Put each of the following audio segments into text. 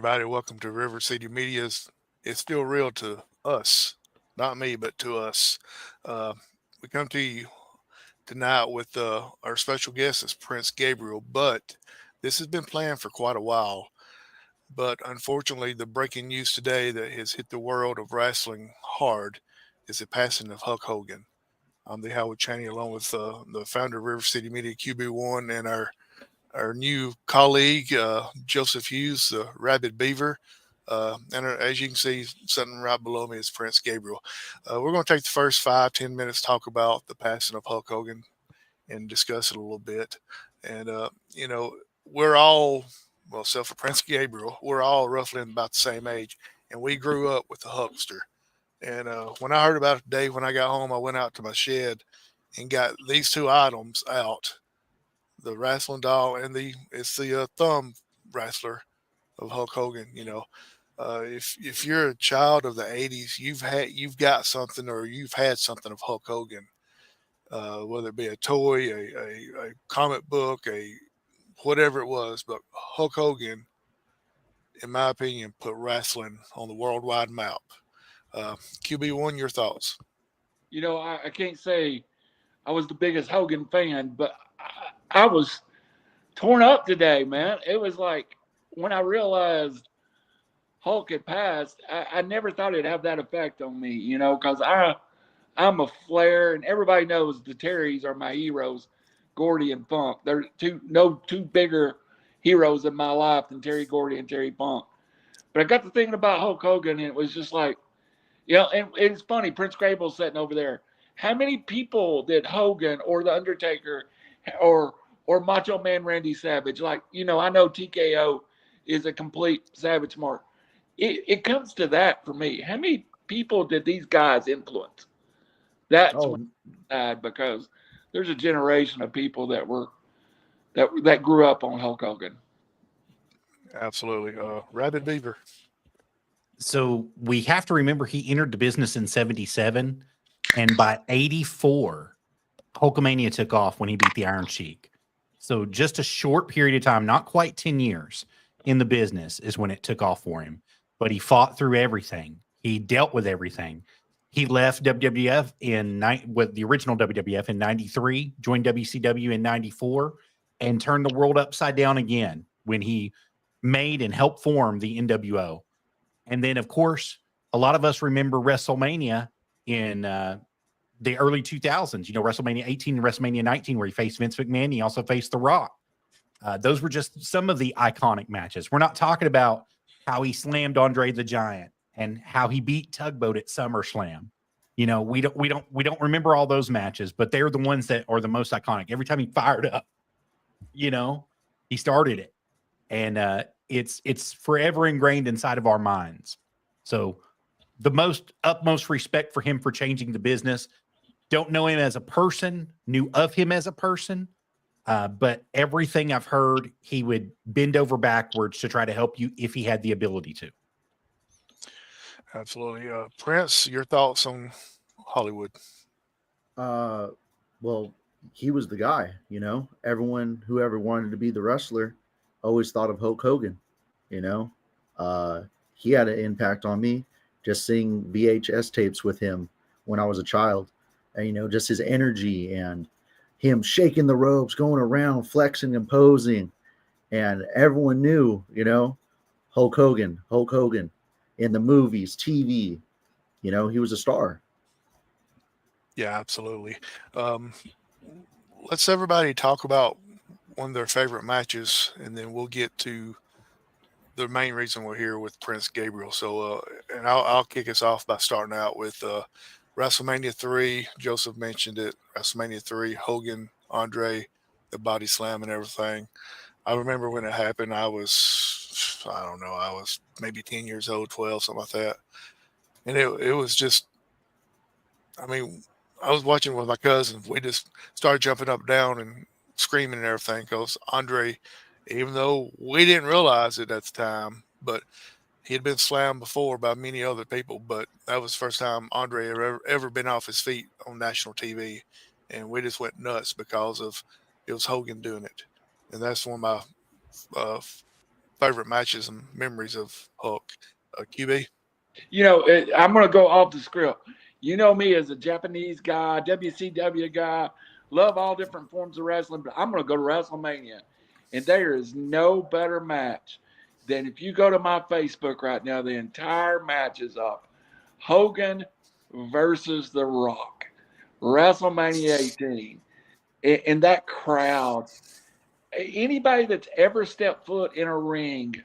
everybody. Welcome to River City Media. It's still real to us, not me, but to us. Uh, we come to you tonight with our special guest is Prince Gabriel, but this has been planned for quite a while. But unfortunately, the breaking news today that has hit the world of wrestling hard is the passing of Hulk Hogan. I'm the Howard Chaney, along with the founder of River City Media, QB1, and our new colleague, Joseph Hughes, the Rabid Beaver. And as you can see, sitting right below me is Prince Gabriel. We're going to take the first 5-10 minutes, talk about the passing of Hulk Hogan and discuss it a little bit. And, we're all, well, except for Prince Gabriel, we're all roughly about the same age. And we grew up with the Hulkster. And when I heard about it today, when I got home, I went out to my shed and got these two items out, the wrestling doll and the thumb wrestler of Hulk Hogan. If you're a child of the '80s, you've got something or you've had something of Hulk Hogan, whether it be a toy, a comic book, a whatever it was. But Hulk Hogan, in my opinion, put wrestling on the worldwide map. QB1, your thoughts? I can't say I was the biggest Hogan fan, but I was torn up today, man. It was like when I realized Hulk had passed, I never thought it'd have that effect on me, because I'm a Flair, and everybody knows the Terrys are my heroes, Gordy and Funk. They're two bigger heroes in my life than Terry Gordy and Terry Funk. But I got to thinking about Hulk Hogan, and it was just like, and it's funny, Prince Grable's sitting over there. How many people did Hogan or The Undertaker or Macho Man Randy Savage, like, I know TKO is a complete savage mark. It comes to that for me. How many people did these guys influence? That's when Oh, I died, because there's a generation of people that grew up on Hulk Hogan. Absolutely. Rabid Beaver. So we have to remember he entered the business in 77, and by 84, Hulkamania took off when he beat the Iron Sheik. So just a short period of time, not quite 10 years in the business, is when it took off for him. But he fought through everything. He dealt with everything. He left WWF with the original WWF in 93, joined WCW in 94, and turned the world upside down again when he made and helped form the NWO. And then, of course, a lot of us remember WrestleMania in the early 2000s, WrestleMania 18 and WrestleMania 19, where he faced Vince McMahon. He also faced The Rock. Those were just some of the iconic matches. We're not talking about how he slammed Andre the Giant and how he beat Tugboat at SummerSlam. We don't remember all those matches, but they're the ones that are the most iconic. Every time he fired up, he started it. And it's forever ingrained inside of our minds. So the utmost respect for him for changing the business. Don't know him as a person, knew of him as a person, but everything I've heard, he would bend over backwards to try to help you if he had the ability to. Absolutely. Prince, your thoughts on Hollywood? uh, well, he was the guy. Everyone who ever wanted to be the wrestler always thought of Hulk Hogan. You know, he had an impact on me just seeing VHS tapes with him when I was a child, and just his energy and him shaking the ropes, going around, flexing and posing, and everyone knew, Hulk Hogan in the movies, TV. He was a star. Yeah, absolutely. Um, let's everybody talk about one of their favorite matches, and then we'll get to the main reason we're here with Prince Gabriel. So, and I'll kick us off by starting out with WrestleMania 3. Joseph mentioned it. WrestleMania 3, Hogan, Andre, the body slam and everything. I remember when it happened, I don't know, I was maybe 10 years old, 12, something like that. And it was just, I mean, I was watching with my cousins. We just started jumping up and down and screaming and everything because Andre, even though we didn't realize it at the time, but he had been slammed before by many other people. But that was the first time Andre ever been off his feet on national TV. And we just went nuts because of it was Hogan doing it. And that's one of my uh, favorite matches and memories of Hulk. QB? You know, I'm going to go off the script. You know me as a Japanese guy, WCW guy, love all different forms of wrestling, but I'm going to go to WrestleMania. And there is no better match than if you go to my Facebook right now, the entire match is up. Hogan versus The Rock, WrestleMania 18. And that crowd, anybody that's ever stepped foot in a ring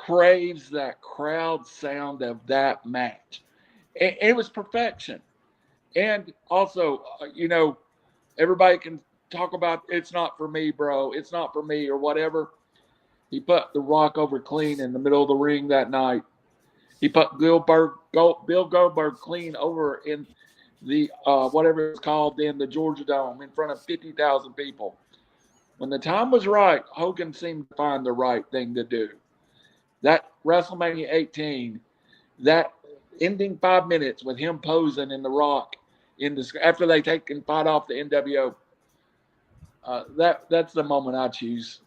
craves that crowd sound of that match. And it was perfection. And also, you know, everybody can talk about it's not for me, bro. It's not for me or whatever. He put The Rock over clean in the middle of the ring that night. He put Bill Goldberg clean over in the whatever it's called then, the Georgia Dome, in front of 50,000 people. When the time was right, Hogan seemed to find the right thing to do. That WrestleMania 18, that ending 5 minutes with him posing in The Rock in the after they take and fight off the NWO, that's the moment I choose.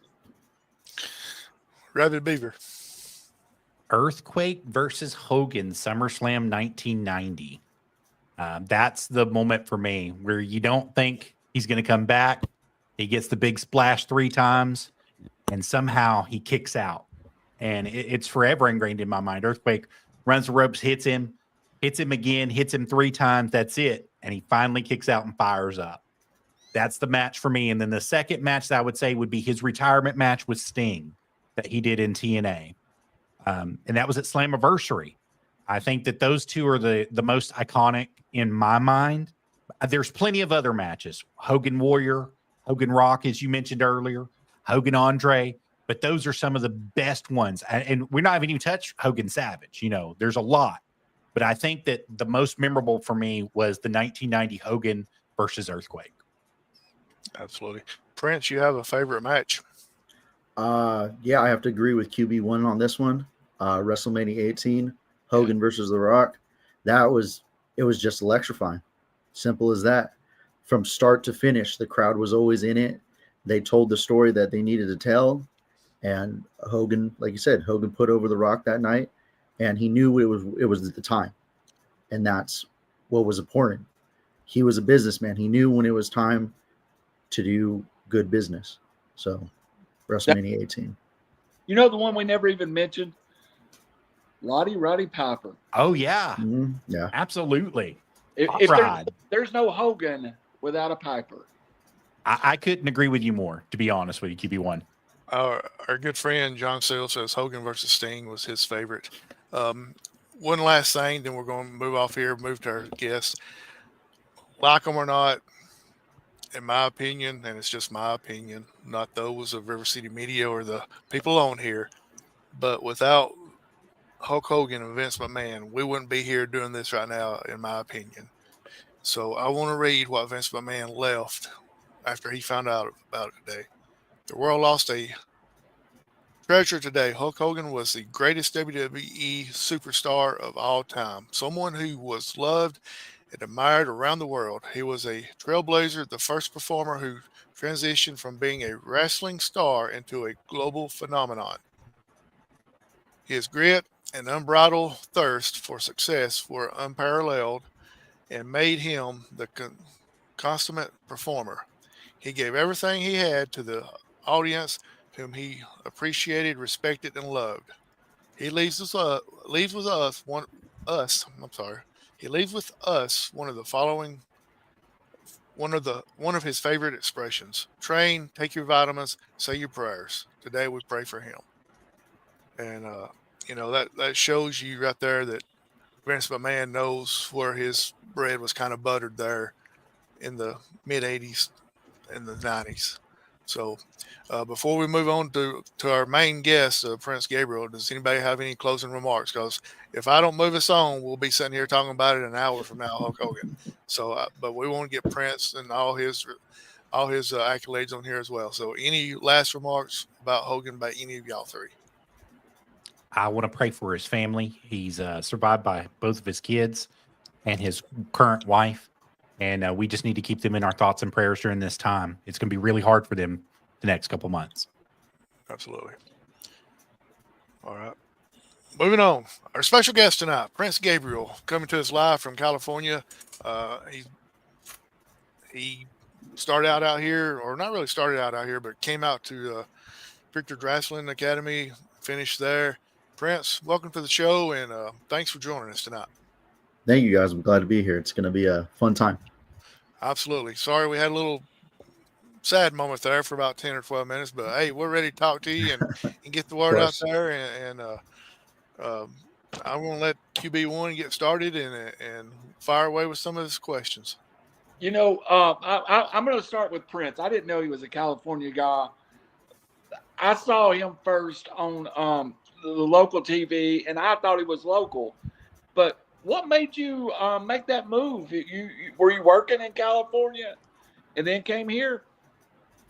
Rabid Beaver. Earthquake versus Hogan, SummerSlam 1990. That's the moment for me where you don't think he's going to come back. He gets the big splash 3 times, and somehow he kicks out. And it's forever ingrained in my mind. Earthquake runs the ropes, hits him again, hits him 3 times. That's it. And he finally kicks out and fires up. That's the match for me. And then the second match that I would say would be his retirement match with Sting that he did in TNA. And that was at Slammiversary. I think that those two are the most iconic in my mind. There's plenty of other matches. Hogan Warrior, Hogan Rock, as you mentioned earlier, Hogan Andre, but those are some of the best ones. And we're not even touched Hogan Savage. You know, there's a lot. But I think that the most memorable for me was the 1990 Hogan versus Earthquake. Absolutely. Prince, you have a favorite match? Yeah, I have to agree with QB1 on this one. WrestleMania 18, Hogan versus The Rock. It was just electrifying. Simple as that. From start to finish, the crowd was always in it. They told the story that they needed to tell. And Hogan, like you said, Hogan put over The Rock that night, and he knew it was the time. And that's what was important. He was a businessman. He knew when it was time to do good business. So WrestleMania 18. You know the one we never even mentioned? Roddy Piper. Oh, yeah. Mm-hmm. Yeah. Absolutely. If there's no Hogan without a Piper. I couldn't agree with you more, to be honest with you, QB1. Our good friend John Seal says Hogan versus Sting was his favorite. One last thing, then we're going to move off here, move to our guests. Like them or not, in my opinion, and it's just my opinion, not those of River City Media or the people on here, but without Hulk Hogan and Vince McMahon, we wouldn't be here doing this right now, in my opinion. So I want to read what Vince McMahon left after he found out about it today. The world lost a treasure today. Hulk Hogan was the greatest WWE superstar of all time, someone who was loved and admired around the world. He was a trailblazer, the first performer who transitioned from being a wrestling star into a global phenomenon. His grit and unbridled thirst for success were unparalleled and made him the consummate performer. He gave everything he had to the audience whom he appreciated, respected, and loved. He leaves with us one of his favorite expressions. Train, take your vitamins, say your prayers. Today we pray for him. And that shows you right there that Vince McMahon knows where his bread was kind of buttered there in the mid 80s and the 90s. So before we move on to our main guest, Prince Gabriel, does anybody have any closing remarks? Because if I don't move us on, we'll be sitting here talking about it an hour from now, Hulk Hogan. So, but we want to get Prince and all his accolades on here as well. So any last remarks about Hogan by any of y'all three? I want to pray for his family. He's survived by both of his kids and his current wife. And we just need to keep them in our thoughts and prayers during this time. It's going to be really hard for them the next couple months. Absolutely. All right. Moving on. Our special guest tonight, Prince Gabriel, coming to us live from California. He started out here, or not really started out here, but came out to Victor Drasslin Academy, finished there. Prince, welcome to the show, and thanks for joining us tonight. Thank you, guys. I'm glad to be here. It's going to be a fun time. Absolutely. Sorry we had a little sad moment there for about 10 or 12 minutes, but hey, we're ready to talk to you and get the word out there. And I'm going to let QB1 get started and fire away with some of his questions. I'm going to start with Prince. I didn't know he was a California guy. I saw him first on the local TV, and I thought he was local. But what made you make that move? Were you working in California and then came here?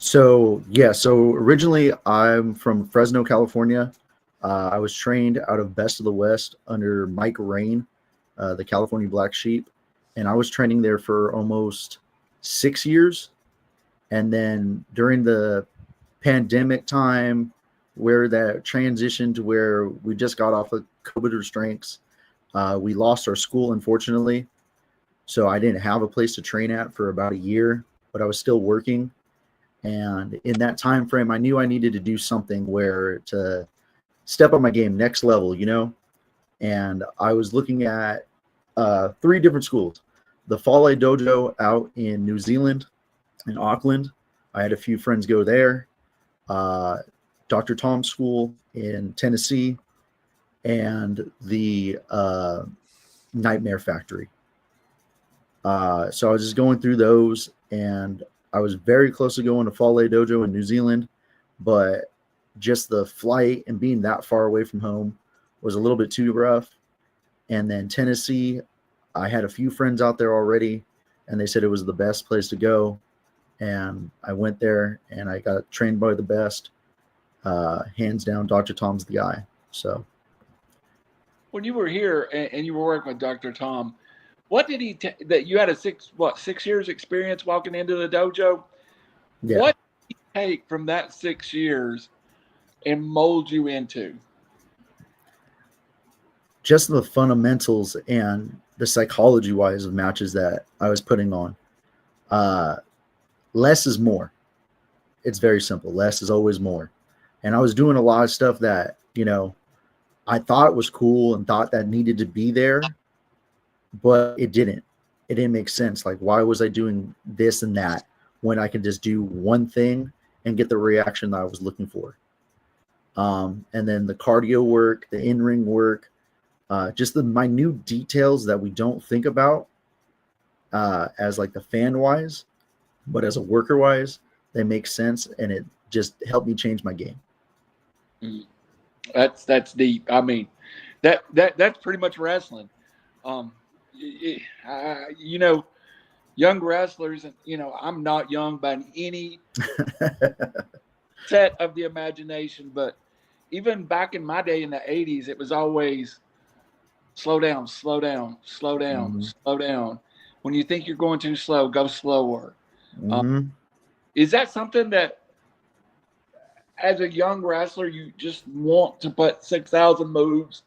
So originally I'm from Fresno, California. I was trained out of Best of the West under Mike Rain, the California Black Sheep. And I was training there for almost 6 years. And then during the pandemic time, where that transitioned to where we just got off of COVID restraints, we lost our school, unfortunately. So I didn't have a place to train at for about a year, but I was still working. And in that time frame, I knew I needed to do something where to step up my game, next level, And I was looking at 3 different schools. The Fale Dojo out in New Zealand, in Auckland. I had a few friends go there. Dr. Tom's School in Tennessee, and the Nightmare Factory. So I was just going through those, and I was very close to going to Fale Dojo in New Zealand, but just the flight and being that far away from home was a little bit too rough. And then Tennessee, I had a few friends out there already, and they said it was the best place to go. And I went there, and I got trained by the best. Hands down, Dr. Tom's the guy. So when you were here and you were working with Dr. Tom, what did he that you had a 6 years experience walking into the dojo? Yeah. What did he take from that 6 years and mold you into? Just the fundamentals and the psychology wise of matches that I was putting on. Less is more. It's very simple. Less is always more. And I was doing a lot of stuff that, I thought was cool and thought that needed to be there, but it didn't. It didn't make sense. Like, why was I doing this and that when I could just do one thing and get the reaction that I was looking for? And then the cardio work, the in-ring work, just the minute details that we don't think about as like the fan wise, but as a worker wise, they make sense, and it just helped me change my game. That's deep. I mean, that's pretty much wrestling. Young wrestlers, and I'm not young by any set of the imagination, but even back in my day in the 80s, it was always slow down, slow down, slow down, Mm-hmm. slow down. When you think you're going too slow, go slower. Mm-hmm. Is that something that, as a young wrestler, you just want to put 6,000 moves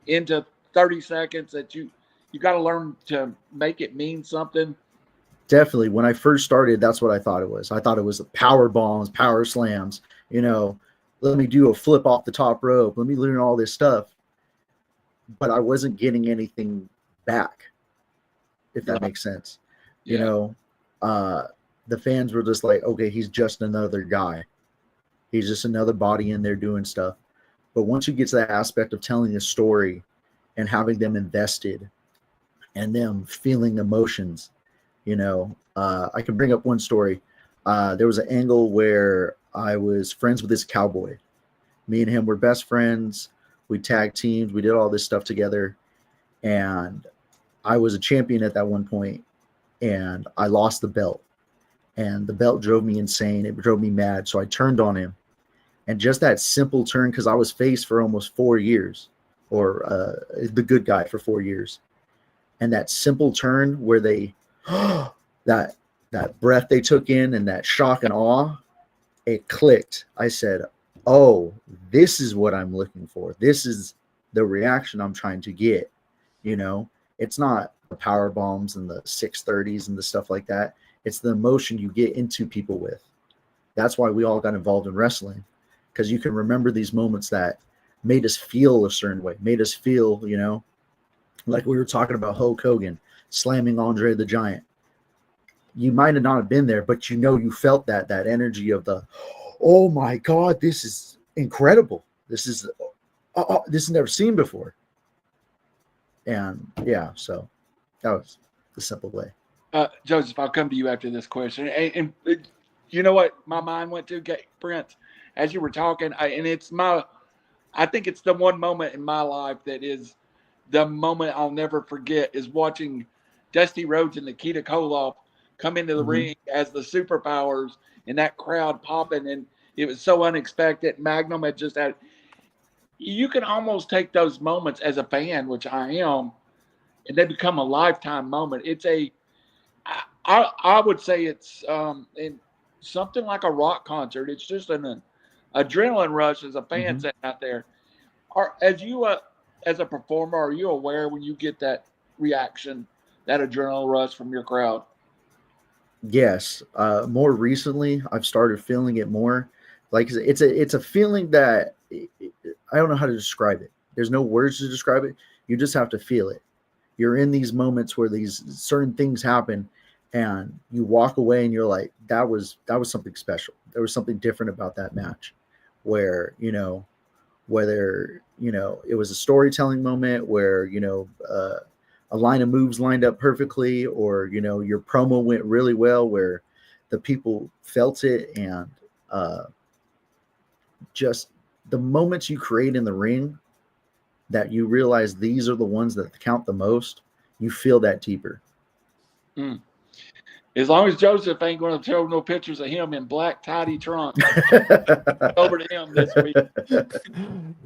into 30 seconds that you got to learn to make it mean something? Definitely. When I first started, that's what I thought it was. I thought it was power bombs, power slams, let me do a flip off the top rope. Let me learn all this stuff. But I wasn't getting anything back, if that makes sense. Yeah. The fans were just like, okay, he's just another guy. He's just another body in there doing stuff. But once you get to that aspect of telling a story and having them invested and them feeling emotions, I can bring up one story. There was an angle where I was friends with this cowboy. Me and him were best friends. We tag teamed. We did all this stuff together. And I was a champion at that one point, and I lost the belt. And the belt drove me insane. It drove me mad. So I turned on him. And just that simple turn, because I was face for almost 4 years, or the good guy for 4 years. And that simple turn where they, that breath they took in and that shock and awe, it clicked. I said, oh, this is what I'm looking for. This is the reaction I'm trying to get. You know, it's not the power bombs and the 630s and the stuff like that. It's the emotion you get into people with. That's why we all got involved in wrestling, because you can remember these moments that made us feel a certain way, made us feel, you know, like we were talking about Hulk Hogan slamming Andre the Giant. You might have not been there, but you know, you felt that energy of the, oh my God, this is incredible. This is this is never seen before. And yeah, so that was the simple way. Joseph, I'll come to you after this question. And you know what my mind went to, Brent, as you were talking, I think it's the one moment in my life that is the moment I'll never forget, is watching Dusty Rhodes and Nikita Koloff come into the ring as the superpowers and that crowd popping. And it was so unexpected. Magnum had just had, you can almost take those moments as a fan, which I am, and they become a lifetime moment. It's I would say it's in something like a rock concert. It's just an adrenaline rush as a fan sitting out there. As a performer, are you aware when you get that reaction, that adrenaline rush from your crowd? Yes. More recently, I've started feeling it more. Like it's a feeling that I don't know how to describe it. There's no words to describe it. You just have to feel it. You're in these moments where these certain things happen, and you walk away and you're like, that was something special. There was something different about that match, where, you know, whether, you know, it was a storytelling moment where, you know, a line of moves lined up perfectly, or, you know, your promo went really well where the people felt it. And just the moments you create in the ring that you realize these are the ones that count the most, you feel that deeper. As long as Joseph ain't going to show no pictures of him in black tidy trunks over to him this week.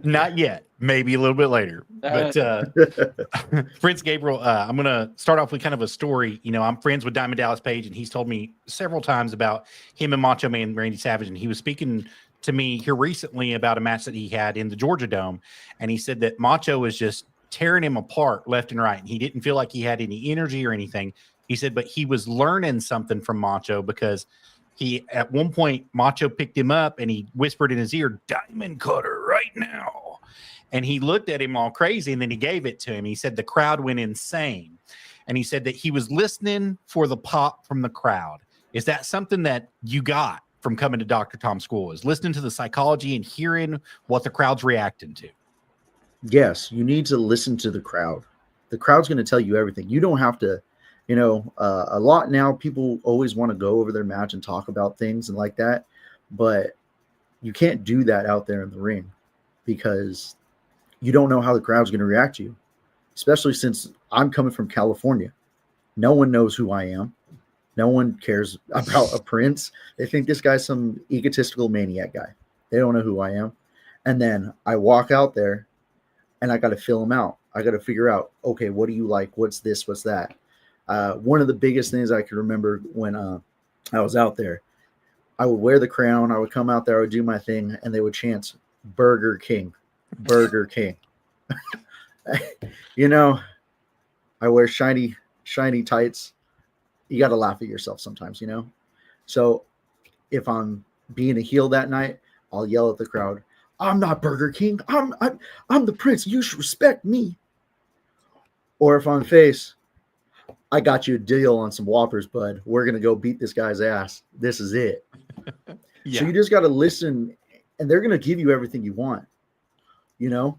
Not yet. Maybe a little bit later. But Prince Gabriel, I'm going to start off with kind of a story. You know, I'm friends with Diamond Dallas Page, and he's told me several times about him and Macho Man Randy Savage. And he was speaking to me here recently about a match that he had in the Georgia Dome. And he said that Macho was just tearing him apart left and right. And he didn't feel like he had any energy or anything. He said, but he was learning something from Macho, because he, at one point, Macho picked him up and he whispered in his ear, "Diamond Cutter right now." And he looked at him all crazy, and then he gave it to him. He said the crowd went insane. And he said that he was listening for the pop from the crowd. Is that something that you got from coming to Dr. Tom's school, is listening to the psychology and hearing what the crowd's reacting to? Yes, you need to listen to the crowd. The crowd's going to tell you everything. You don't have to, you know, a lot now people always want to go over their match and talk about things and like that, but you can't do that out there in the ring, because you don't know how the crowd's going to react to you, especially since I'm coming from California. No one knows who I am. No one cares about a Prince. They think this guy's some egotistical maniac guy. They don't know who I am. And then I walk out there and I got to fill them out. I got to figure out, okay, what do you like? What's this? What's that? One of the biggest things I can remember when I was out there, I would wear the crown. I would come out there, I would do my thing, and they would chant Burger King, Burger King. You know, I wear shiny tights. You got to laugh at yourself sometimes, you know? So if I'm being a heel that night, I'll yell at the crowd, "I'm not Burger King. I'm the Prince. You should respect me." Or if I'm face, "I got you a deal on some Whoppers, bud. We're going to go beat this guy's ass. This is it." Yeah. So you just got to listen, and they're going to give you everything you want. You know,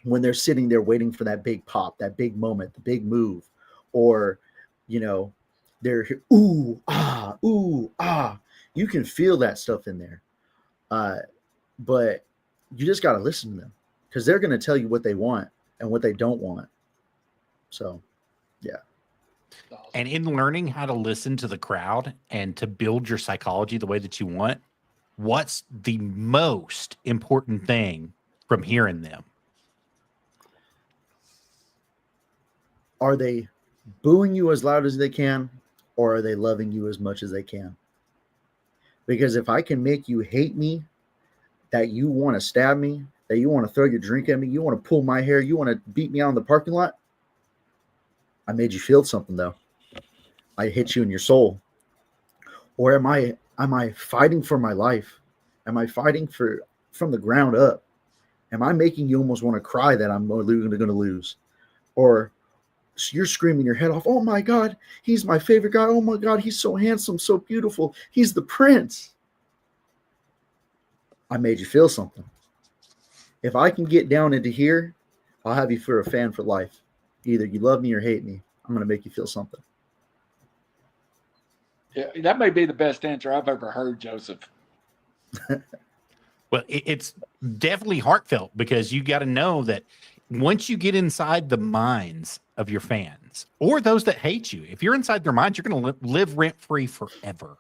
when they're sitting there waiting for that big pop, that big moment, the big move, or, you know, they're ooh, ah, you can feel that stuff in there. But you just got to listen to them, because they're going to tell you what they want and what they don't want. So, yeah. And in learning how to listen to the crowd and to build your psychology the way that you want, what's the most important thing from hearing them? Are they booing you as loud as they can, or are they loving you as much as they can? Because if I can make you hate me, that you want to stab me, that you want to throw your drink at me, you want to pull my hair, you want to beat me out in the parking lot. I made you feel something though. I hit you in your soul. Or am I fighting for my life? Am I fighting from the ground up? Am I making you almost want to cry that I'm going to lose? Or you're screaming your head off, oh my God, he's my favorite guy. Oh my God, he's so handsome, so beautiful. He's the prince. I made you feel something. If I can get down into here, I'll have you for a fan for life. Either you love me or hate me. I'm going to make you feel something. Yeah, that may be the best answer I've ever heard, Joseph. Well, it's definitely heartfelt, because you got to know that once you get inside the minds of your fans or those that hate you, if you're inside their minds, you're going to live rent-free forever.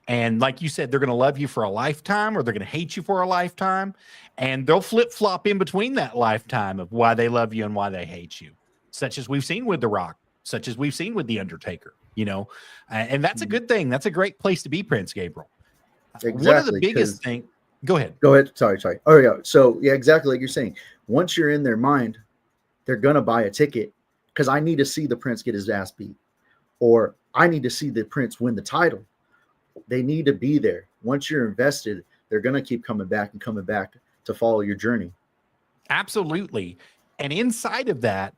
And like you said, they're going to love you for a lifetime, or they're going to hate you for a lifetime. And they'll flip-flop in between that lifetime of why they love you and why they hate you, such as we've seen with The Rock, such as we've seen with The Undertaker, and that's a good thing. That's a great place to be, Prince Gabriel. Exactly, one of the biggest things. Go ahead. Sorry. Oh yeah. So yeah, exactly like you're saying. Once you're in their mind, they're gonna buy a ticket because I need to see the Prince get his ass beat, or I need to see the Prince win the title. They need to be there. Once you're invested, they're gonna keep coming back to follow your journey. Absolutely. And inside of that,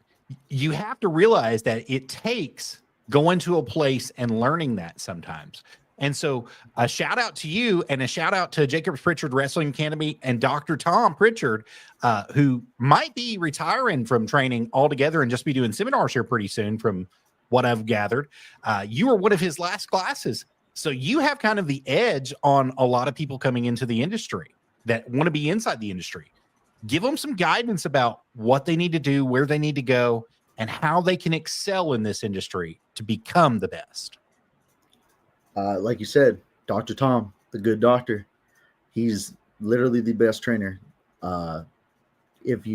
you have to realize that it takes going to a place and learning that sometimes. And so a shout out to you, and a shout out to Jacob Pritchard Wrestling Academy and Dr. Tom Pritchard, who might be retiring from training altogether and just be doing seminars here pretty soon from what I've gathered. You were one of his last classes. So you have kind of the edge on a lot of people coming into the industry that want to be inside the industry. Give them some guidance about what they need to do, where they need to go, and how they can excel in this industry to become the best. Like you said, Dr. Tom, the good doctor, he's literally the best trainer. If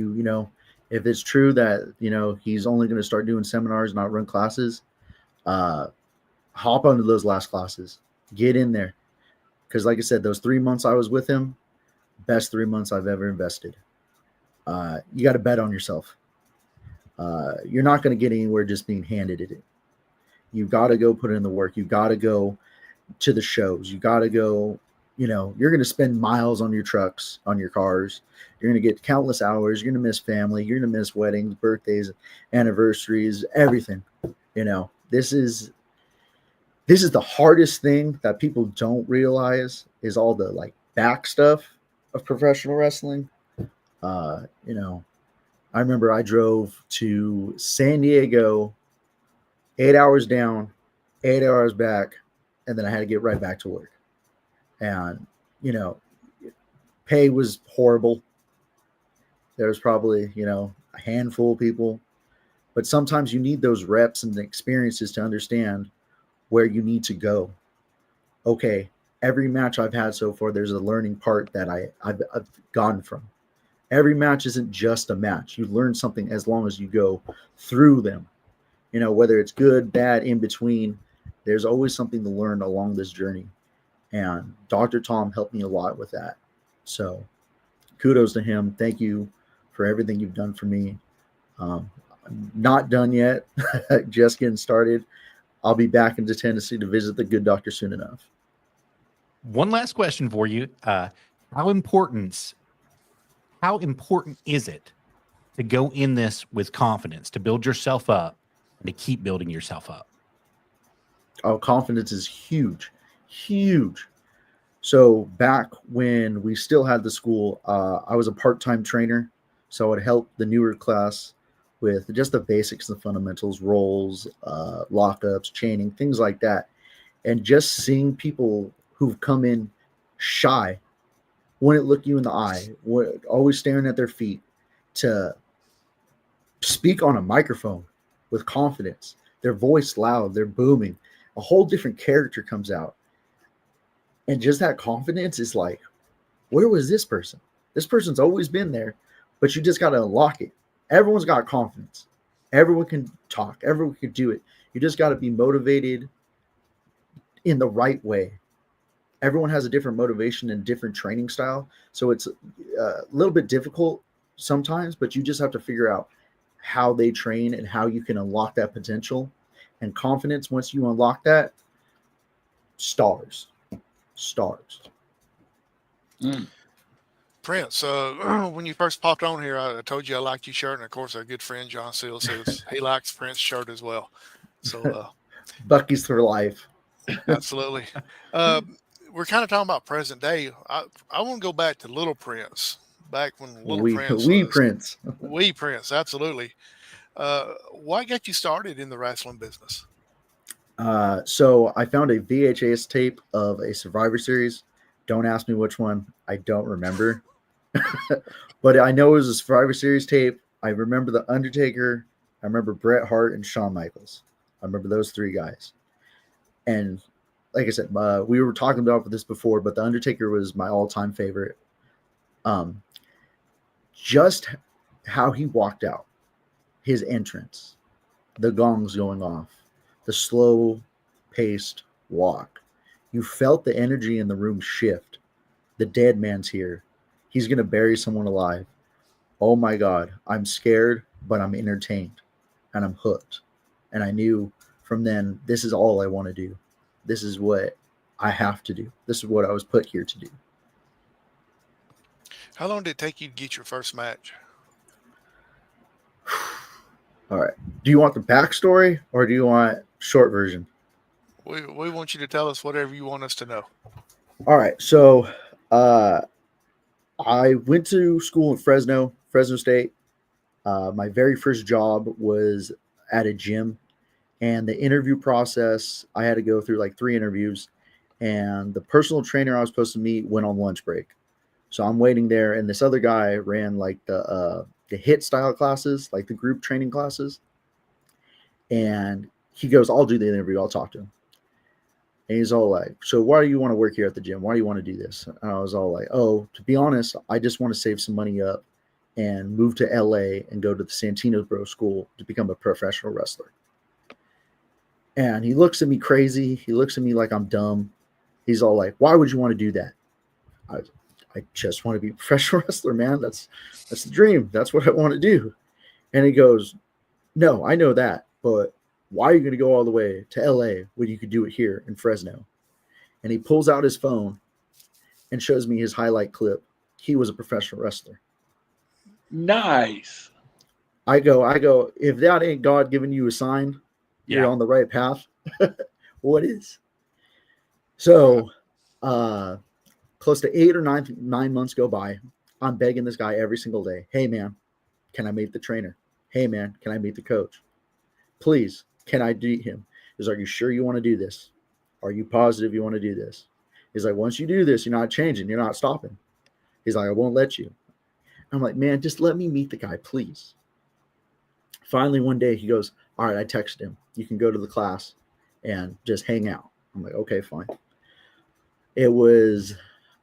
if it's true that, he's only going to start doing seminars, not run classes, hop onto those last classes, get in there. Because like I said, those 3 months I was with him, best 3 months I've ever invested. You got to bet on yourself. You're not going to get anywhere just being handed it. You've got to go put in the work. You've got to go to the shows. You got to go, you're going to spend miles on your trucks, on your cars. You're going to get countless hours. You're going to miss family. You're going to miss weddings, birthdays, anniversaries, everything. This is the hardest thing that people don't realize is all the back stuff of professional wrestling. I remember I drove to San Diego, 8 hours down, 8 hours back, and then I had to get right back to work. And, pay was horrible. There was probably, a handful of people. But sometimes you need those reps and the experiences to understand where you need to go. Okay, every match I've had so far, there's a learning part that I've gotten from. Every match isn't just a match. You learn something as long as you go through them. Whether it's good, bad, in between, there's always something to learn along this journey. And Dr. Tom helped me a lot with that. So kudos to him. Thank you for everything you've done for me. I'm not done yet. Just getting started. I'll be back into Tennessee to visit the good doctor soon enough. One last question for you. How important is it to go in this with confidence, to build yourself up and to keep building yourself up? Oh, confidence is huge, huge. So back when we still had the school, I was a part-time trainer. So I would help the newer class with just the basics, the fundamentals, rolls, lockups, chaining, things like that. And just seeing people who've come in shy, wouldn't look you in the eye, always staring at their feet, to speak on a microphone with confidence, their voice loud, they're booming, a whole different character comes out. And just that confidence is like, where was this person? This person's always been there, but you just got to unlock it. Everyone's got confidence. Everyone can talk. Everyone can do it. You just got to be motivated in the right way. everyone has a different motivation and different training style. So it's a little bit difficult sometimes, but you just have to figure out how they train and how you can unlock that potential and confidence. Once you unlock that, stars. Mm. Prince, when you first popped on here, I told you I liked your shirt, and of course, our good friend John Seal says he likes Prince's shirt as well. So, Bucky's for life. absolutely. Uh, we're kind of talking about present day. I want to go back to Little Prince, back when Little Prince We was Prince. wee Prince. Absolutely. What got you started in the wrestling business? So I found a VHS tape of a Survivor Series. Don't ask me which one. I don't remember. But I know it was a Survivor Series tape. I remember The Undertaker. I remember Bret Hart and Shawn Michaels. I remember those three guys. And like I said, we were talking about this before, but The Undertaker was my all-time favorite. Just how he walked out, his entrance, the gongs going off, the slow-paced walk. You felt the energy in the room shift. The dead man's here. He's going to bury someone alive. Oh my God, I'm scared, but I'm entertained and I'm hooked. And I knew from then, this is all I want to do. This is what I have to do. This is what I was put here to do. How long did it take you to get your first match? All right. Do you want the backstory or do you want short version? We want you to tell us whatever you want us to know. All right. So I went to school in Fresno State. My very first job was at a gym, and the interview process, I had to go through like 3 interviews, and the personal trainer I was supposed to meet went on lunch break. So I'm waiting there, and this other guy ran like the HIT style classes, like the group training classes. And he goes, I'll do the interview. I'll talk to him. And he's all like, so why do you want to work here at the gym? Why do you want to do this? And I was all like, oh, to be honest, I just want to save some money up and move to LA and go to the Santino Bro School to become a professional wrestler. And he looks at me crazy. He looks at me like I'm dumb. He's all like, why would you want to do that? I just want to be a professional wrestler, man. That's the dream. That's what I want to do. And he goes, no, I know that, but why are you going to go all the way to LA when you could do it here in Fresno? And he pulls out his phone and shows me his highlight clip. He was a professional wrestler. Nice. I go, if that ain't God giving you a sign, you're on the right path. What is? So, close to 8 or 9 months go by. I'm begging this guy every single day. Hey, man, can I meet the trainer? Hey, man, can I meet the coach? Please, can I meet him? He's like, are you sure you want to do this? Are you positive you want to do this? He's like, once you do this, you're not changing. You're not stopping. He's like, I won't let you. I'm like, man, just let me meet the guy, please. Finally, one day he goes, all right, I texted him. You can go to the class and just hang out. I'm like, okay, fine. It was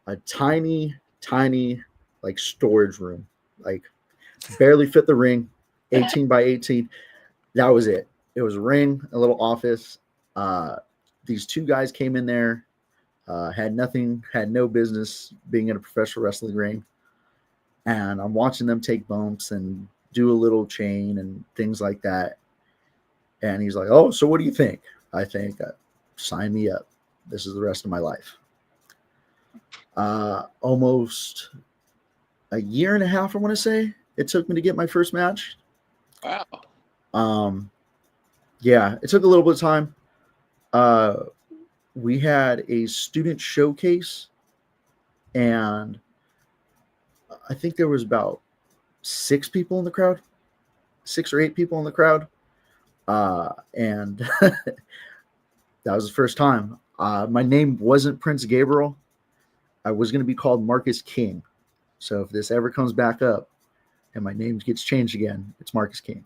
a tiny, like storage room, like barely fit the ring, 18 by 18. That was it. It was a ring, a little office. These 2 guys came in there, had no business being in a professional wrestling ring. And I'm watching them take bumps and do a little chain and things like that. And he's like, oh, so what do you think? I think, sign me up. This is the rest of my life. Almost a year and a half, I want to say, it took me to get my first match. Wow. Yeah, it took a little bit of time. We had a student showcase, and I think there was about 6 people in the crowd, 6 or 8 people in the crowd. And that was the first time. My name wasn't Prince Gabriel. I was going to be called Marcus King. So if this ever comes back up and my name gets changed again, it's Marcus King.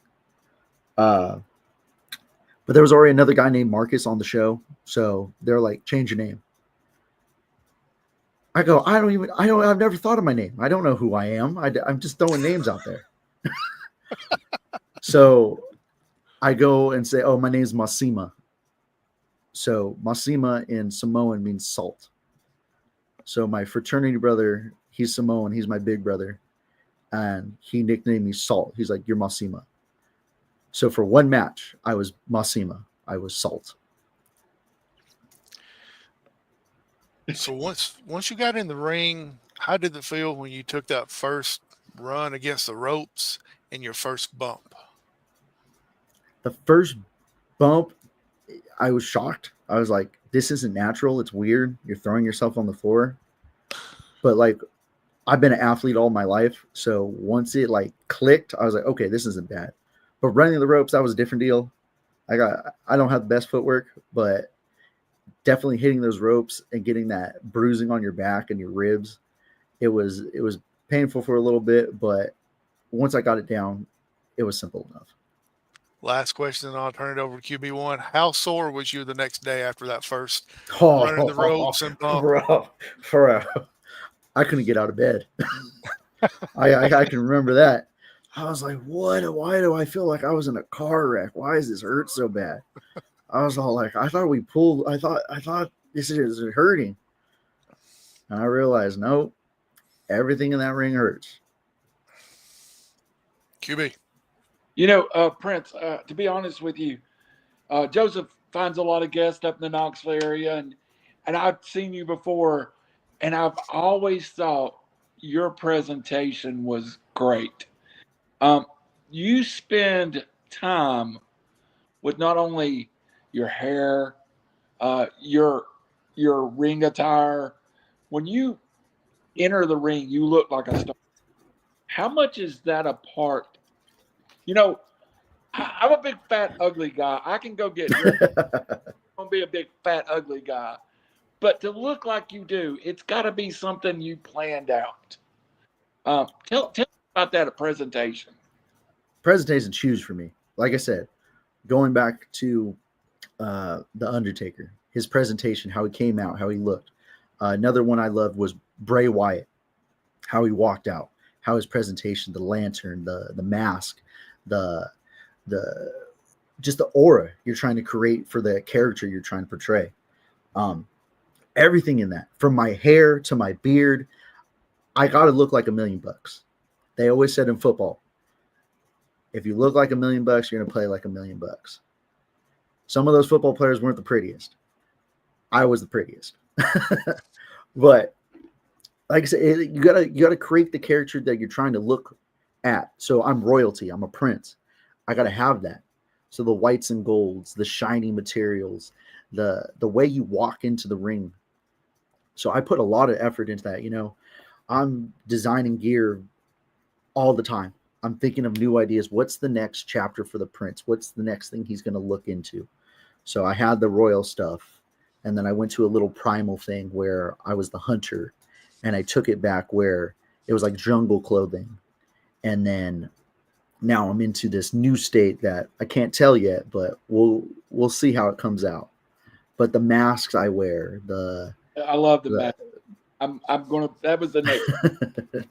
But there was already another guy named Marcus on the show. So they're like, change your name. I go, I've never thought of my name. I don't know who I am. I'm just throwing names out there. So I go and say, oh, my name's Masima. So Masima in Samoan means salt. So my fraternity brother, he's Samoan. He's my big brother, and he nicknamed me Salt. He's like, "You're Masima." So for one match, I was Masima. I was Salt. So once you got in the ring, how did it feel when you took that first run against the ropes and your first bump? The first bump, I was shocked. I was like, "This isn't natural. It's weird. You're throwing yourself on the floor." But like, I've been an athlete all my life, so once it like clicked, I was like, "Okay, this isn't bad." But running the ropes, that was a different deal. I don't have the best footwork, but definitely hitting those ropes and getting that bruising on your back and your ribs, it was painful for a little bit, but once I got it down, it was simple enough. Last question, and I'll turn it over to QB1. How sore was you the next day after that first running the ropes and bump? bro, I couldn't get out of bed. I can remember that. I was like, "What? Why do I feel like I was in a car wreck? Why is this hurt so bad?" I was all like, "I thought we pulled. I thought this is hurting." And I realized, no, everything in that ring hurts. QB. You know, Prince, to be honest with you, Joseph finds a lot of guests up in the Knoxville area, and I've seen you before, and I've always thought your presentation was great. You spend time with not only your hair, your ring attire. When you enter the ring, you look like a star. How much is that a part? You know, I'm a big fat ugly guy. I can go get dressed. I'm gonna be a big fat ugly guy, but to look like you do, it's got to be something you planned out. Tell me about that at presentation. Presentation's huge for me. Like I said, going back to the Undertaker, his presentation, how he came out, how he looked. Another one I loved was Bray Wyatt, how he walked out, how his presentation, the lantern, the mask, the just the aura you're trying to create for the character you're trying to portray. Everything in that, from my hair to my beard, I got to look like $1,000,000. They always said in football, if you look like $1,000,000, you're going to play like $1,000,000. Some of those football players weren't the prettiest. I was the prettiest. But like I said, you gotta create the character that you're trying to look at. So I'm royalty. I'm a prince. I gotta have that. So the whites and golds, the shiny materials, the way you walk into the ring. So I put a lot of effort into that. You know, I'm designing gear all the time. I'm thinking of new ideas. What's the next chapter for the prince? What's the next thing he's going to look into? So I had the royal stuff, and then I went to a little primal thing where I was the hunter, and I took it back where it was like jungle clothing. And then now I'm into this new state that I can't tell yet, but we'll see how it comes out. But the masks I wear, I love the mask. I'm gonna. That was the next.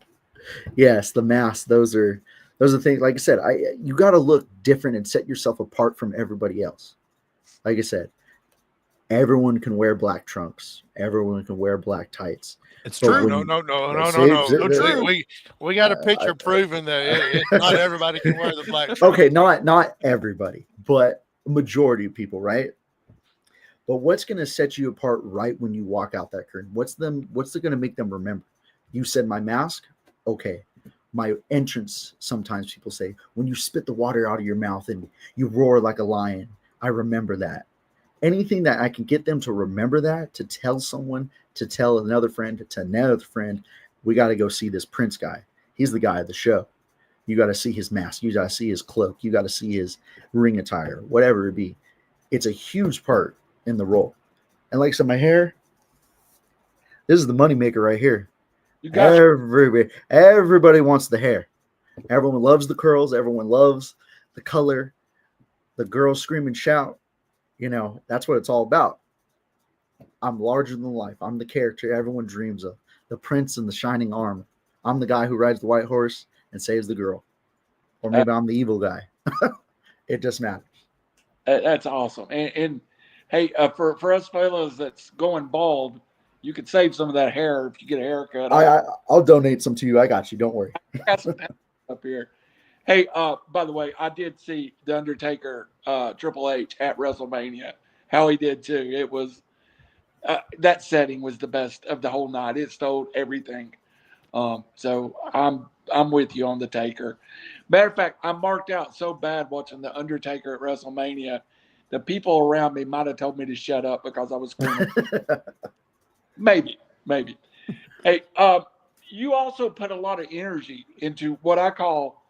Yes, the masks. Those are things. Like I said, you got to look different and set yourself apart from everybody else. Like I said, everyone can wear black trunks. Everyone can wear black tights. It's But true. when No. true. We got a picture proving that not everybody can wear the black trunk. Okay, not everybody, but majority of people, right? But what's going to set you apart right when you walk out that curtain? What's going to make them remember? You said my mask? Okay. My entrance, sometimes people say, when you spit the water out of your mouth and you roar like a lion, I remember that. Anything that I can get them to remember that, to tell someone, to tell another friend, to another friend, we got to go see this Prince guy. He's the guy of the show. You got to see his mask. You got to see his cloak. You got to see his ring attire, whatever it be. It's a huge part in the role. And like I said, my hair, this is the moneymaker right here. Everybody wants the hair. Everyone loves the curls. Everyone loves the color. The girls scream and shout. You know, that's what it's all about. I'm larger than life. I'm the character everyone dreams of. The prince in the shining armor. I'm the guy who rides the white horse and saves the girl. Or maybe I'm the evil guy. It just matters. That's awesome. And hey, for us fellas that's going bald, You could save some of that hair if you get a haircut. I'll donate some to you. I got you. Don't worry. I got some up here. Hey, by the way, I did see the Undertaker, Triple H at WrestleMania. How he did too. It was that setting was the best of the whole night. It stole everything. So I'm with you on the Taker. Matter of fact, I marked out so bad watching the Undertaker at WrestleMania. The people around me might have told me to shut up because I was screaming. Maybe. Hey, you also put a lot of energy into what I call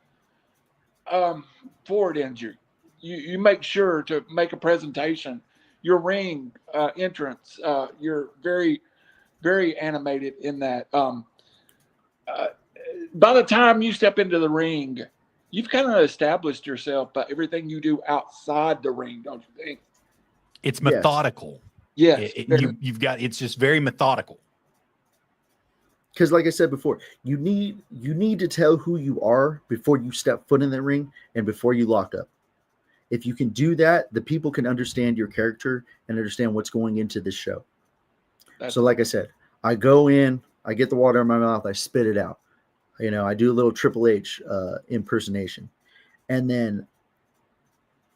forward injury. You make sure to make a presentation. Your ring entrance, you're very, very animated in that. By the time you step into the ring, you've kind of established yourself by everything you do outside the ring, don't you think? It's methodical. Yes. You've got, it's just very methodical. Because like I said before, you need to tell who you are before you step foot in the ring and before you lock up. If you can do that, the people can understand your character and understand what's going into this show. So like I said, I go in, I get the water in my mouth, I spit it out. I do a little Triple H impersonation. And then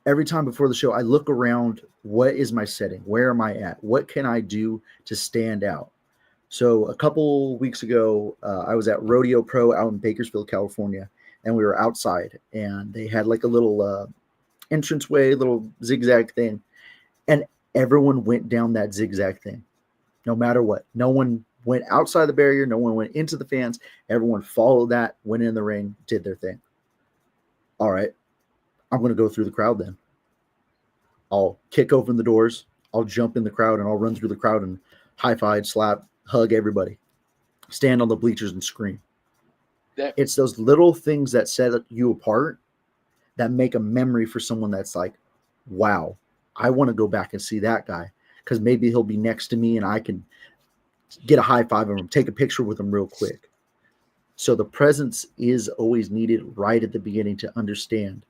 every time before the show, I look around, what is my setting? Where am I at? What can I do to stand out? So a couple weeks ago, I was at Rodeo Pro out in Bakersfield, California, and we were outside, and they had like a little entranceway, little zigzag thing, and everyone went down that zigzag thing, no matter what. No one went outside the barrier. No one went into the fans. Everyone followed that, went in the ring, did their thing. All right, I'm going to go through the crowd then. I'll kick open the doors. I'll jump in the crowd, and I'll run through the crowd and high-five, slap, hug everybody, stand on the bleachers and scream. It's those little things that set you apart that make a memory for someone that's like, wow, I want to go back and see that guy because maybe he'll be next to me and I can get a high five of him, take a picture with him real quick. So the presence is always needed right at the beginning to understand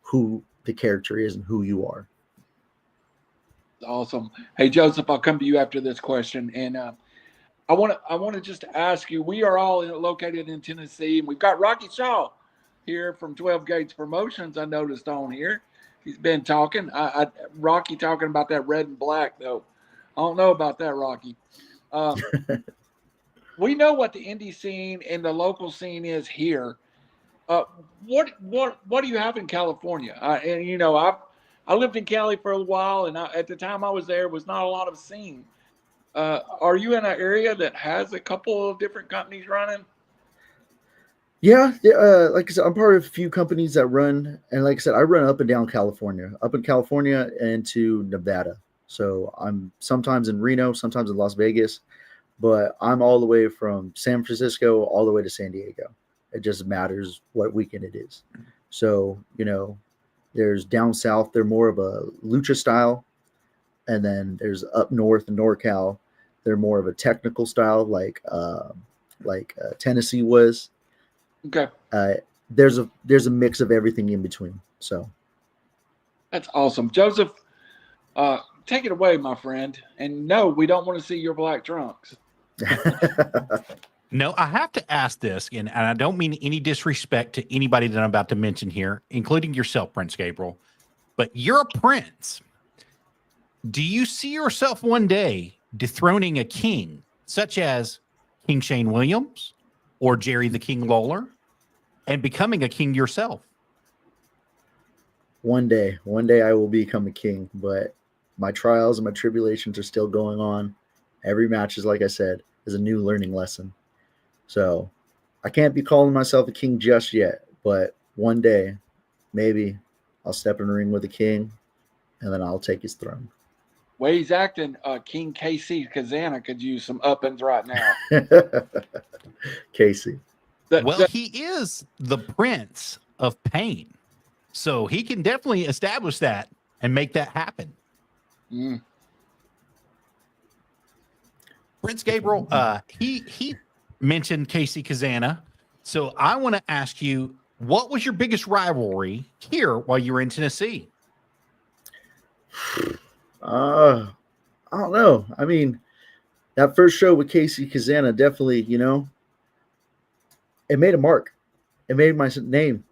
who the character is and who you are. Awesome. Hey, Joseph, I'll come to you after this question. And I want to just ask you, we are all located in Tennessee, and we've got Rocky Shaw here from 12 Gates Promotions. I noticed on here. He's been talking. Rocky talking about that red and black, though. I don't know about that, Rocky. We know what the indie scene and the local scene is here. What do you have in California? I lived in Cali for a while, and at the time I was there, was not a lot of scene. Are you in an area that has a couple of different companies running? Yeah, like I said, I'm part of a few companies that run, and like I said, I run up and down California, and to Nevada. So I'm sometimes in Reno, sometimes in Las Vegas, but I'm all the way from San Francisco all the way to San Diego. It just matters what weekend it is. So, there's down south, they're more of a lucha style. And then there's up north in NorCal, they're more of a technical style, like Tennessee was. Okay. There's a mix of everything in between. So that's awesome. Joseph, take it away, my friend. And no, we don't want to see your black trunks. No, I have to ask this, and I don't mean any disrespect to anybody that I'm about to mention here, including yourself, Prince Gabriel, but you're a prince. Do you see yourself one day dethroning a king, such as King Shane Williams or Jerry the King Lawler, and becoming a king yourself? One day I will become a king, but my trials and my tribulations are still going on. Every match is, like I said, is a new learning lesson. So I can't be calling myself a king just yet, but one day maybe I'll step in the ring with a king and then I'll take his throne. Way he's acting, King KC Kazana could use some uppins right now. Casey. He is the Prince of Pain, so he can definitely establish that and make that happen. Mm. Prince Gabriel, he mentioned Casey Kazana, so I want to ask you, what was your biggest rivalry here while you were in Tennessee? I don't know. I mean, that first show with Casey Kazana definitely, it made a mark. It made my name,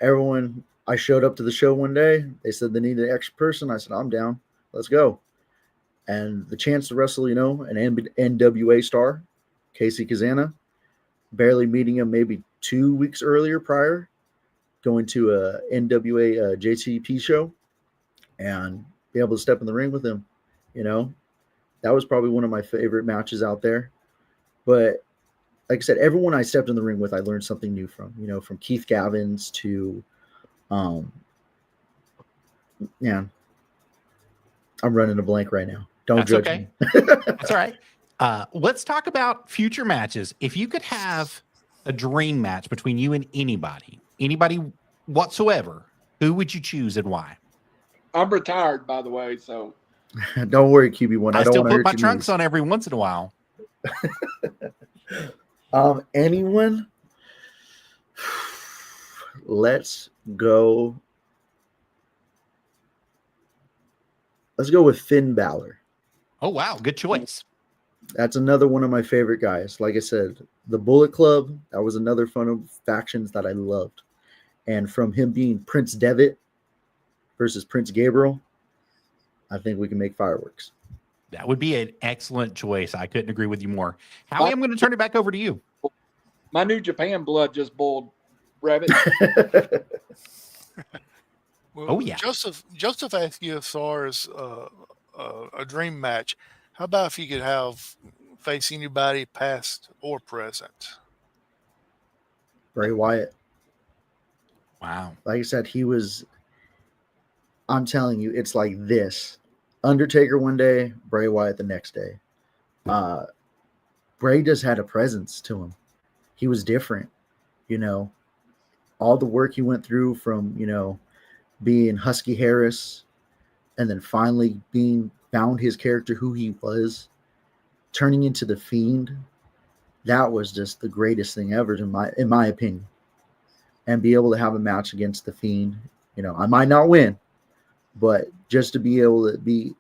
Everyone, I showed up to the show one day. They said they needed an extra person. I said, I'm down. Let's go. And the chance to wrestle, an NWA star, Casey Kazana, barely meeting him maybe 2 weeks earlier prior, going to a NWA JTP show and be able to step in the ring with him, that was probably one of my favorite matches out there. But like I said, everyone I stepped in the ring with, I learned something new from, from Keith Gavins to, yeah, I'm running a blank right now. Don't That's judge okay. me. That's all right. Let's talk about future matches. If you could have a dream match between you and anybody whatsoever, who would you choose and why? I'm retired, by the way, so Don't worry, QB1. I I don't still want to put hurt my your trunks knees. on every once in a while. Anyone? Let's go. Let's go with Finn Balor. Oh, wow. Good choice. That's another one of my favorite guys. Like I said, the Bullet Club, that was another fun of factions that I loved. And from him being Prince Devitt versus Prince Gabriel, I think we can make fireworks. That would be an excellent choice. I couldn't agree with you more. Howie, I'm going to turn it back over to you. my New Japan blood just boiled, Rabbit. Well, Oh, yeah. Joseph asked you as far as a dream match. How about if you could face anybody past or present? Bray Wyatt. Wow. Like I said, I'm telling you, it's like this. Undertaker one day, Bray Wyatt the next day. Bray just had a presence to him. He was different, all the work he went through from, being Husky Harris and then finally found his character, who he was, turning into the Fiend. That was just the greatest thing ever in my opinion. And be able to have a match against the Fiend, I might not win, but just to be able to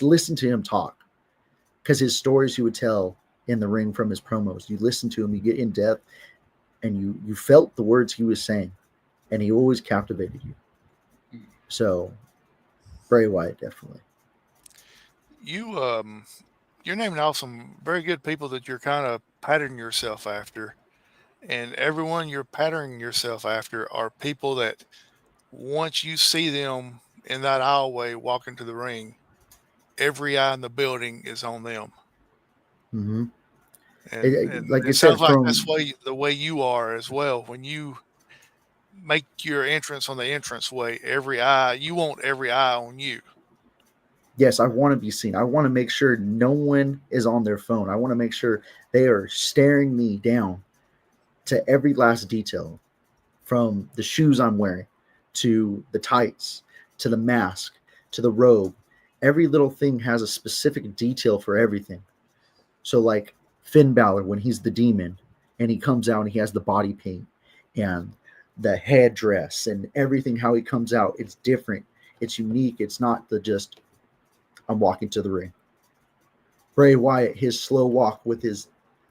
listen to him talk, because his stories he would tell in the ring from his promos, you listen to him, you get in depth, and you felt the words he was saying, and he always captivated you. So, Bray Wyatt, definitely. You're naming off some very good people that you're kind of patterning yourself after, and everyone you're patterning yourself after are people that once you see them in that aisleway walking to the ring, every eye in the building is on them. Mm-hmm. And Like it I said, sounds like that's the way you are as well. When you make your entrance on the entranceway, you want every eye on you. Yes, I want to be seen. I want to make sure no one is on their phone. I want to make sure they are staring me down to every last detail, from the shoes I'm wearing to the tights to the mask to the robe. Every little thing has a specific detail for everything. So like Finn Balor, when he's the demon and he comes out and he has the body paint and the headdress and everything, how he comes out, it's different. It's unique. It's not just I'm walking to the ring. Bray Wyatt, his slow walk with his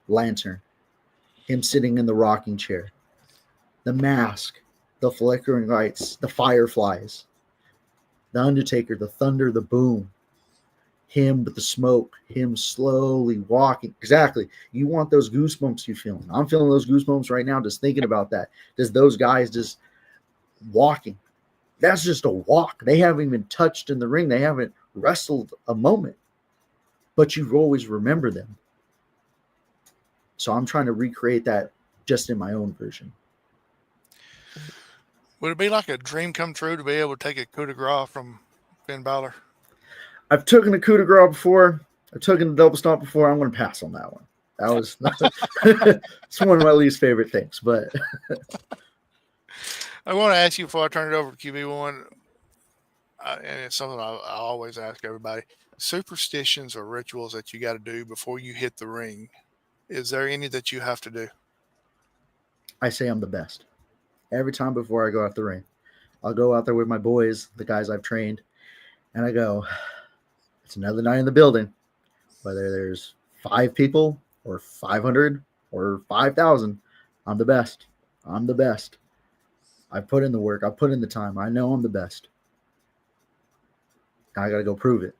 lantern, him sitting in the rocking chair, the mask, the flickering lights, the fireflies, the Undertaker, the thunder, the boom, him with the smoke, him slowly walking. Exactly. You want those goosebumps you feeling. I'm feeling those goosebumps right now just thinking about that. Just those guys just walking. That's just a walk. They haven't even touched in the ring. They haven't wrestled a moment. But you always remember them. So I'm trying to recreate that just in my own version. Would it be like a dream come true to be able to take a coup de grace from Finn Balor? I've taken a coup de grace before. I've taken a double stomp before. I'm going to pass on that one. That was it's one of my least favorite things. But I want to ask you before I turn it over to QB1, and it's something I always ask everybody: superstitions or rituals that you got to do before you hit the ring. Is there any that you have to do? I say I'm the best. Every time before I go out the ring, I'll go out there with my boys, the guys I've trained, and I go, it's another night in the building. whether there's 5 people or 500 or 5,000, I'm the best. I'm the best. I put in the work. I put in the time. I know I'm the best. I got to go prove it.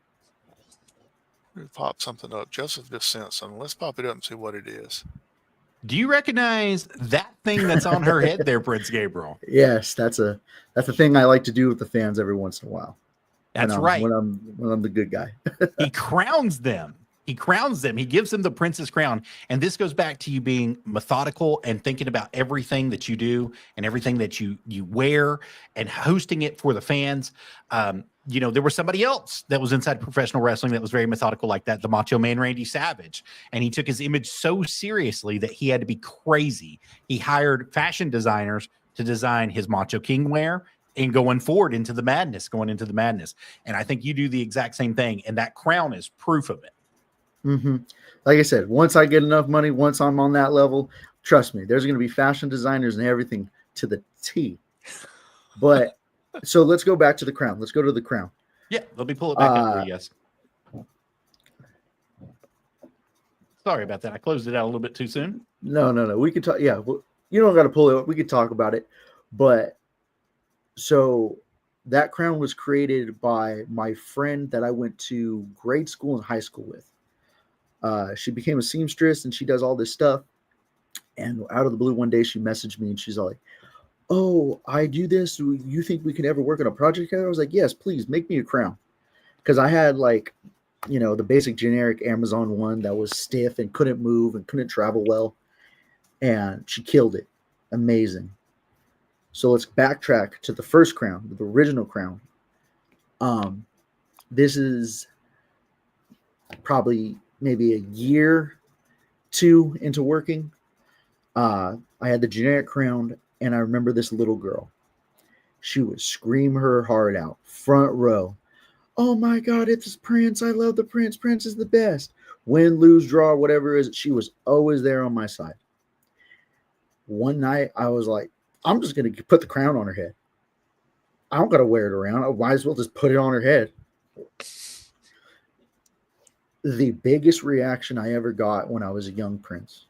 Pop something up. Joseph just sent something. Let's pop it up and see what it is. Do you recognize that thing that's on her head there, Prince Gabriel? Yes, that's a thing I like to do with the fans every once in a while. That's right. When I'm the good guy. He crowns them. He crowns them. He gives them the prince's crown. And this goes back to you being methodical and thinking about everything that you do and everything that you wear and hosting it for the fans. There was somebody else that was inside professional wrestling that was very methodical like that, the Macho Man Randy Savage. And he took his image so seriously that he had to be crazy. He hired fashion designers to design his Macho King wear and going into the madness. And I think you do the exact same thing. And that crown is proof of it. Mm-hmm. Like I said, once I get enough money, once I'm on that level, trust me, there's going to be fashion designers and everything to the T. But so let's go back to the crown. Let's go to the crown. Yeah, let me pull it back up for you guys. Sorry about that. I closed it out a little bit too soon. No. We could talk. Yeah, well, you don't got to pull it up. We could talk about it. But so that crown was created by my friend that I went to grade school and high school with. She became a seamstress and she does all this stuff. And out of the blue, one day she messaged me and she's all like, "Oh, I do this. You think we can ever work on a project together?" I was like, "Yes, please make me a crown." Because I had the basic generic Amazon one that was stiff and couldn't move and couldn't travel well. And she killed it. Amazing. So let's backtrack to the first crown, the original crown. This is probably maybe a year, 2 into working. I had the generic crown, and I remember this little girl. She would scream her heart out, front row. "Oh my God, it's Prince. I love the Prince. Prince is the best." Win, lose, draw, whatever it is, she was always there on my side. One night, I was like, I'm just going to put the crown on her head. I don't got to wear it around. I might as well just put it on her head. The biggest reaction I ever got when I was a young prince.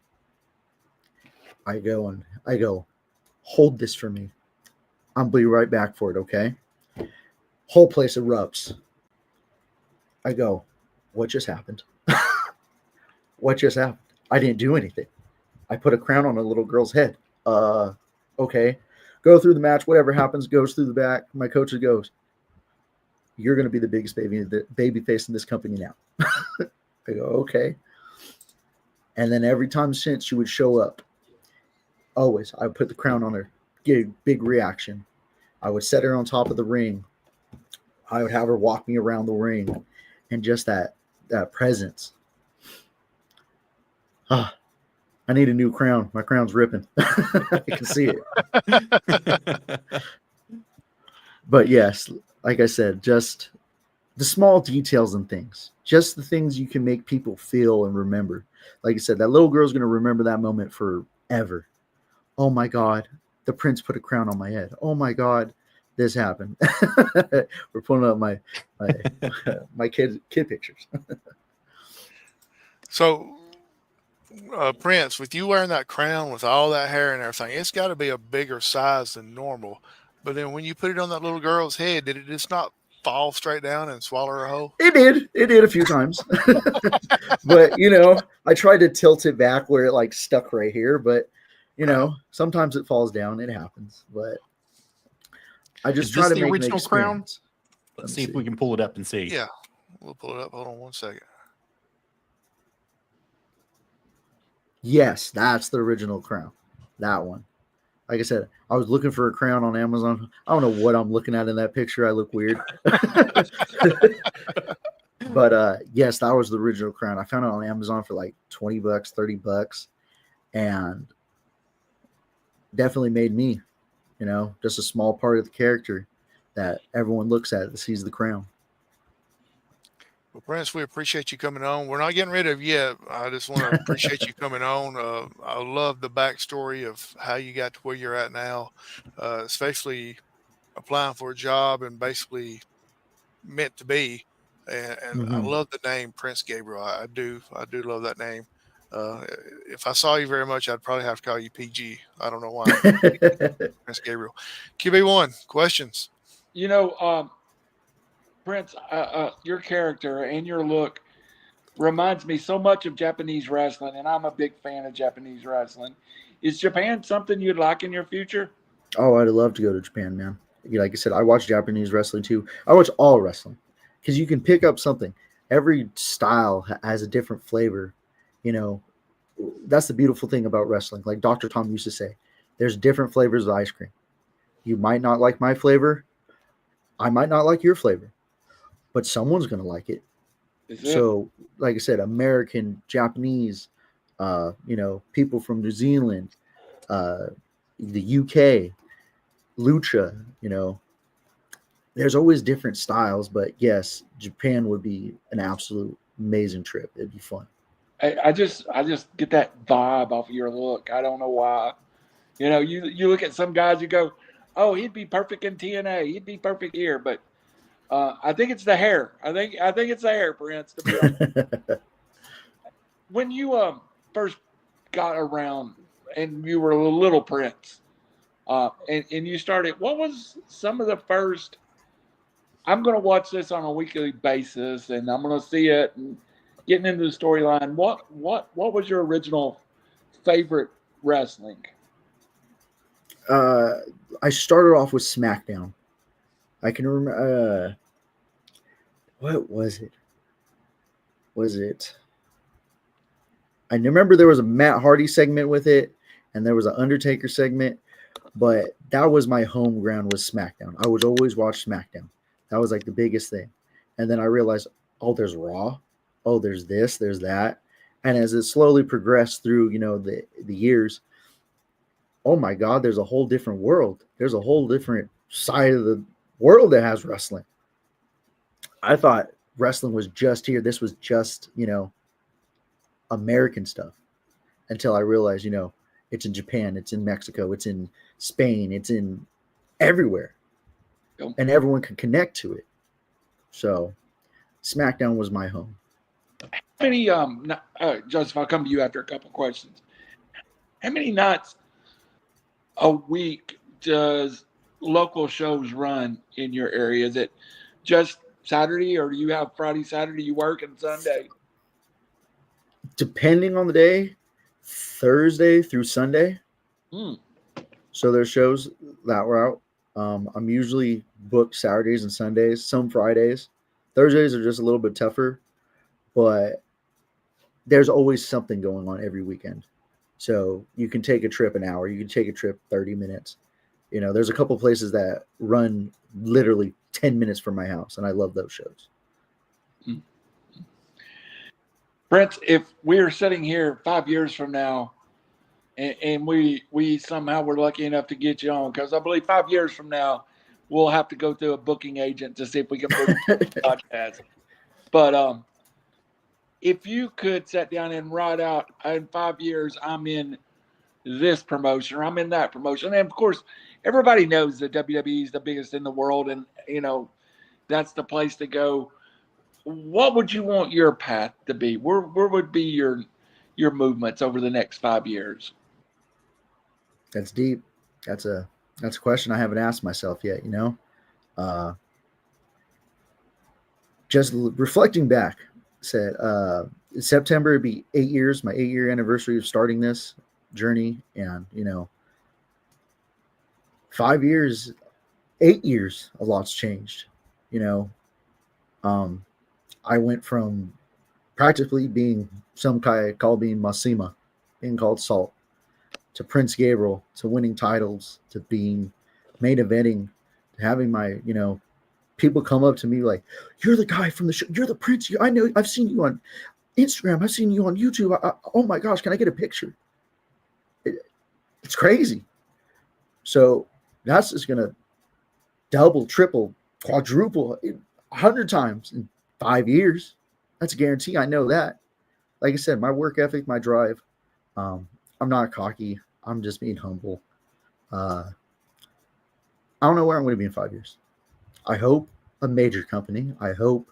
I go, "Hold this for me. I'll be right back for it, okay?" Whole place erupts. I go, "What just happened?" "What just happened?" "I didn't do anything. I put a crown on a little girl's head." Okay. Go through the match. Whatever happens, goes through the back. My coach goes, "You're going to be the biggest baby face in this company now." I go, "Okay." And then every time since she would show up, always I would put the crown on her, get a big reaction. I would set her on top of the ring. I would have her walk me around the ring, and just that presence. I need a new crown. My crown's ripping. I can see it. But yes, like I said, just the small details and things, just the things you can make people feel and remember. Like I said, that little girl's going to remember that moment forever. "Oh my God, the prince put a crown on my head. Oh my God, this happened." We're pulling up my kid pictures. So, Prince, with you wearing that crown with all that hair and everything, it's got to be a bigger size than normal. But then when you put it on that little girl's head, did it just not fall straight down and swallow her whole? It did a few times. But I tried to tilt it back where it stuck right here, but sometimes it falls down. It happens. But I just try to make the original crown. Let's see if we can pull it up and see. Yeah, we'll pull it up. Hold on one second. Yes, that's the original crown. That one. Like I said, I was looking for a crown on Amazon. I don't know what I'm looking at in that picture. I look weird. But yes, that was the original crown. I found it on Amazon for like $20, $30, and definitely made me, just a small part of the character that everyone looks at that sees the crown. Well, Prince, we appreciate you coming on. We're not getting rid of you yet. I just want to appreciate you coming on. I love the backstory of how you got to where you're at now, especially applying for a job and basically meant to be. and I Mhm. love the name Prince Gabriel. I do love that name. Uh, if I saw you very much, I'd probably have to call you PG. I don't know why, but Prince Gabriel. QB1 questions. You know, Prince, your character and your look reminds me so much of Japanese wrestling, and I'm a big fan of Japanese wrestling. Is Japan something you'd like in your future? Oh, I'd love to go to Japan, man. Like I said, I watch Japanese wrestling too. I watch all wrestling because you can pick up something. Every style has a different flavor. You know, that's the beautiful thing about wrestling. Like Dr. Tom used to say, there's different flavors of ice cream. You might not like my flavor. I might not like your flavor, but someone's going to like it. Is it? So, like I said, American, Japanese, people from New Zealand, uh, the UK, lucha, there's always different styles, but yes, Japan would be an absolute amazing trip. It'd be fun. I just get that vibe off of your look. I don't know why. You know, you look at some guys, you go, "Oh, he'd be perfect in TNA. He'd be perfect here." But I think it's the hair. I think it's the hair, Prince. To be honest, when you first got around and you were a little Prince, and you started, what was some of the first? I'm going to watch this on a weekly basis, and I'm going to see it and getting into the storyline. What was your original favorite wrestling? uh, I started off with SmackDown. I can remember. What was it? Was it? I remember there was a Matt Hardy segment with it, and there was an Undertaker segment. But that was my home ground was SmackDown. I would always watch SmackDown. That was like the biggest thing. And then I realized, oh, there's Raw. Oh, there's this, there's that. And as it slowly progressed through, the years, oh my God, there's a whole different world. There's a whole different side of the world that has wrestling. I thought wrestling was just here. This was just, American stuff until I realized, it's in Japan, it's in Mexico, it's in Spain, it's in everywhere, and everyone can connect to it. So, SmackDown was my home. How many Joseph, I'll come to you after a couple questions. How many nights a week does local shows run in your area? Is it just Saturday, or do you have Friday, Saturday you work, and Sunday? Depending on the day, Thursday through Sunday. Hmm. So there's shows that were out. I'm usually booked Saturdays and Sundays, some Fridays. Thursdays are just a little bit tougher, but there's always something going on every weekend. So you can take a trip an hour, you can take a trip 30 minutes. There's a couple places that run literally 10 minutes from my house, and I love those shows. Hmm. Prince, if we're sitting here 5 years from now, and we somehow were lucky enough to get you on, because I believe 5 years from now we'll have to go through a booking agent to see if we can book the podcast. But if you could sit down and write out in 5 years, I'm in this promotion or I'm in that promotion, and of course everybody knows that WWE is the biggest in the world, and that's the place to go. What would you want your path to be? Where would be your movements over the next 5 years? That's deep. That's a question I haven't asked myself yet. Uh, just reflecting back, said in September it'd be 8 years, my 8-year anniversary of starting this journey, and 5 years, 8 years, a lot's changed. I went from practically being some guy called being Masima, being called Salt, to Prince Gabriel, to winning titles, to being main eventing, to having my, people come up to me like, "You're the guy from the show. You're the Prince. I know. I've seen you on Instagram. I've seen you on YouTube. Oh my gosh, can I get a picture?" It's crazy. So that's just gonna double, triple, quadruple, 100 times in 5 years. That's a guarantee. I know that. Like I said, my work ethic, my drive. I'm not cocky. I'm just being humble. I don't know where I'm going to be in 5 years. I hope a major company. I hope,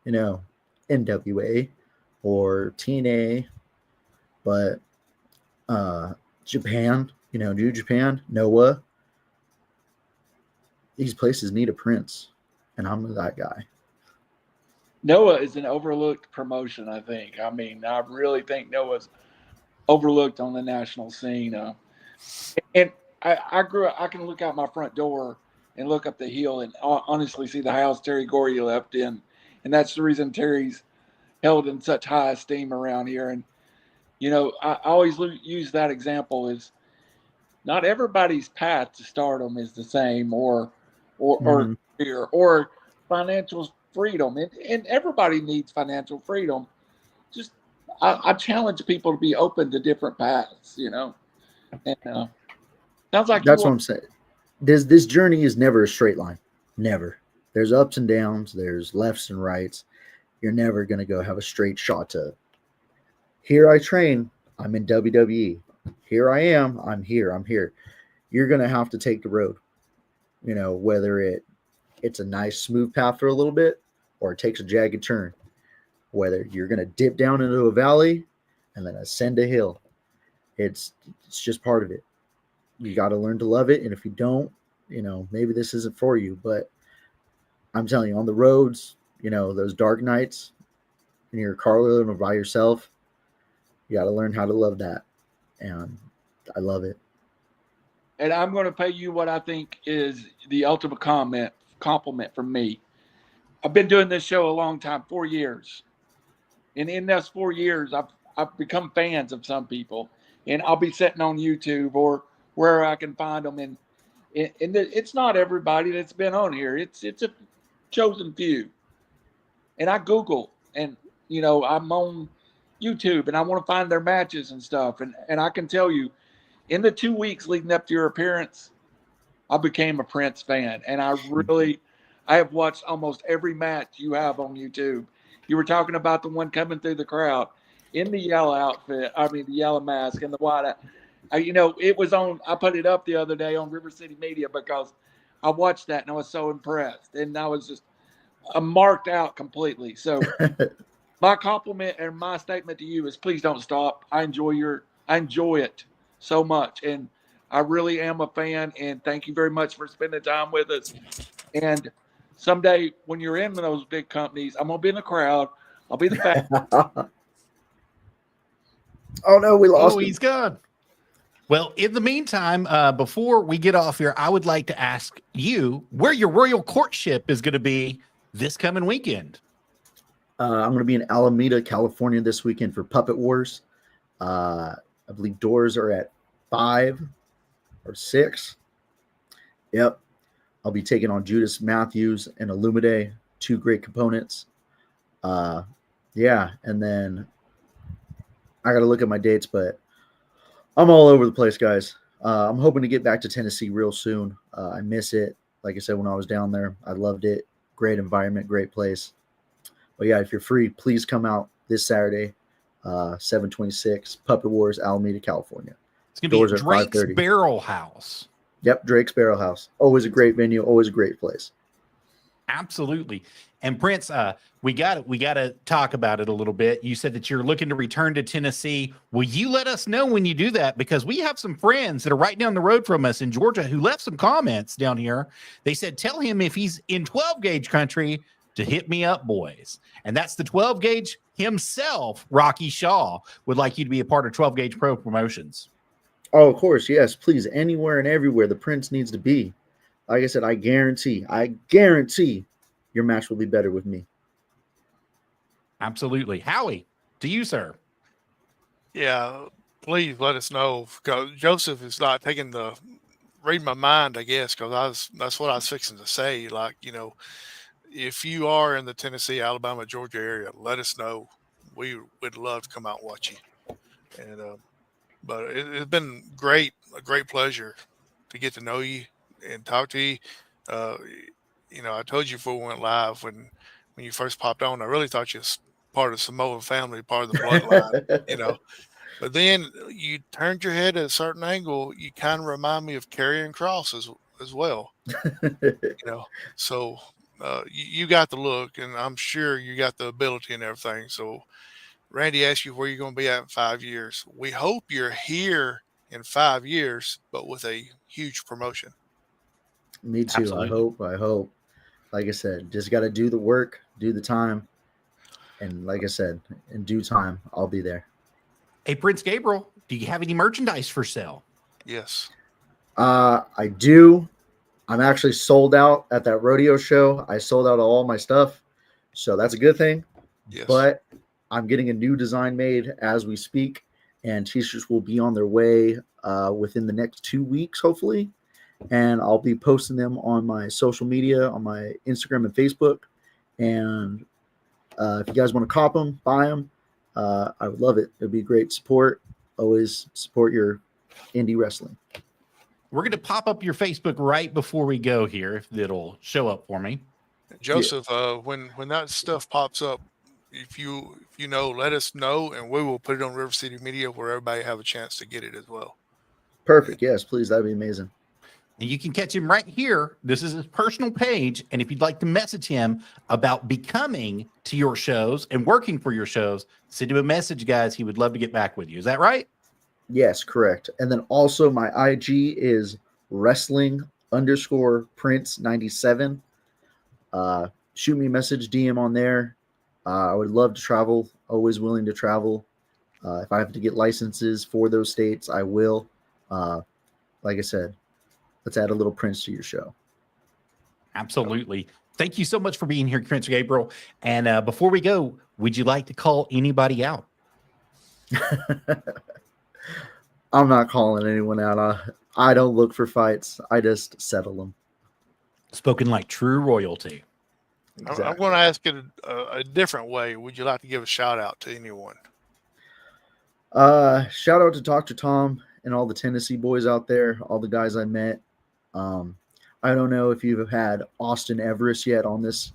NWA or TNA, but Japan, New Japan, Noah, these places need a Prince, and I'm that guy. Noah is an overlooked promotion, I think. I mean, I really think Noah's overlooked on the national scene. And I grew up, I can look out my front door and look up the hill and honestly see the house Terry Gorey left in. And that's the reason Terry's held in such high esteem around here. And, I always use that example is not everybody's path to stardom is the same or career or financial freedom. And everybody needs financial freedom. Just, I challenge people to be open to different paths, And sounds like That's what I'm saying. This journey is never a straight line. Never. There's ups and downs. There's lefts and rights. You're never going to go have a straight shot to here I train. I'm in WWE. Here I am. I'm here. You're going to have to take the road, whether it's a nice smooth path for a little bit or it takes a jagged turn, whether you're going to dip down into a valley and then ascend a hill. It's just part of it. You got to learn to love it. And if you don't, maybe this isn't for you, but I'm telling you, on the roads, those dark nights in your car alone or by yourself, you got to learn how to love that. And I love it. And I'm going to pay you what I think is the ultimate compliment from me. I've been doing this show a long time, 4 years. And in those 4 years, I've become fans of some people. And I'll be sitting on YouTube or where I can find them. And it's not everybody that's been on here. It's a chosen few. And I Google and, I'm on YouTube and I want to find their matches and stuff. And I can tell you, in the 2 weeks leading up to your appearance, I became a Prince fan. And I have watched almost every match you have on YouTube. You were talking about the one coming through the crowd in the yellow outfit. I mean, the yellow mask and the white. It was on. I put it up the other day on RiverCity-Media because I watched that and I was so impressed. And I was just marked out completely. So my compliment and my statement to you is please don't stop. I enjoy it so much. And I really am a fan. And thank you very much for spending time with us. And someday when you're in those big companies, I'm going to be in the crowd. I'll be the fat. Oh, no, we lost him. He's gone. Well, in the meantime, before we get off here, I would like to ask you where your royal courtship is going to be this coming weekend. I'm going to be in Alameda, California this weekend for Puppet Wars. I believe doors are at 5 or 6. Yep. I'll be taking on Judas Matthews and Illumide, 2 great components. Yeah, and then I got to look at my dates, but I'm all over the place, guys. I'm hoping to get back to Tennessee real soon. I miss it. Like I said, when I was down there, I loved it. Great environment, great place. But yeah, if you're free, please come out this Saturday, 7/26, Puppet Wars, Alameda, California. It's going to be Drake's Barrel House. Yep, Drake's Barrel House. Always a great venue, always a great place. Absolutely. And Prince, we got to talk about it a little bit. You said that you're looking to return to Tennessee. Will you let us know when you do that? Because we have some friends that are right down the road from us in Georgia who left some comments down here. They said, tell him if he's in 12 gauge country to hit me up, boys. And that's the 12 gauge himself. Rocky Shaw would like you to be a part of 12 gauge pro promotions. Oh, of course. Yes, please. Anywhere and everywhere the Prince needs to be. Like I said, I guarantee your match will be better with me. Absolutely. Howie, to you, sir. Yeah, please let us know, because Joseph is not taking read my mind, I guess, because that's what I was fixing to say. Like, if you are in the Tennessee, Alabama, Georgia area, let us know. We would love to come out and watch you. And but it's been a great pleasure to get to know you and talk to you. I told you before we went live when you first popped on, I really thought you was part of the Samoan family, part of the bloodline, But then you turned your head at a certain angle. You kind of remind me of Karrion Kross as well, So you got the look, and I'm sure you got the ability and everything. So Randy asked you where you're going to be at in 5 years. We hope you're here in 5 years, but with a huge promotion. Me too. Absolutely. I hope. Like I said, just got to do the work, do the time. And like I said, in due time, I'll be there. Hey, Prince Gabriel, do you have any merchandise for sale? Yes. I do. I'm actually sold out at that rodeo show. I sold out all my stuff. So that's a good thing. Yes. But I'm getting a new design made as we speak. And t-shirts will be on their way within the next 2 weeks, hopefully. And I'll be posting them on my social media, on my Instagram and Facebook. And if you guys want to cop them, buy them, I would love it. It would be great support. Always support your indie wrestling. We're going to pop up your Facebook right before we go here, if it'll show up for me. Joseph, when that stuff pops up, if you know, let us know, and we will put it on River City Media where everybody have a chance to get it as well. Perfect. Yes, please. That'd be amazing. And you can catch him right here. This is his personal page. And if you'd like to message him about becoming to your shows and working for your shows, send him a message, guys. He would love to get back with you. Is that right? Yes, correct. And then also my IG is wrestling_Prince97. Shoot me a message, DM on there. I would love to travel. Always willing to travel. If I have to get licenses for those states, I will. Like I said, let's add a little Prince to your show. Absolutely. Thank you so much for being here, Prince Gabriel. And before we go, would you like to call anybody out? I'm not calling anyone out. I don't look for fights. I just settle them. Spoken like true royalty. Exactly. I'm going to ask it a different way. Would you like to give a shout out to anyone? Shout out to Dr. Tom and all the Tennessee boys out there, all the guys I met. I don't know if you've had Austin Everest yet on this,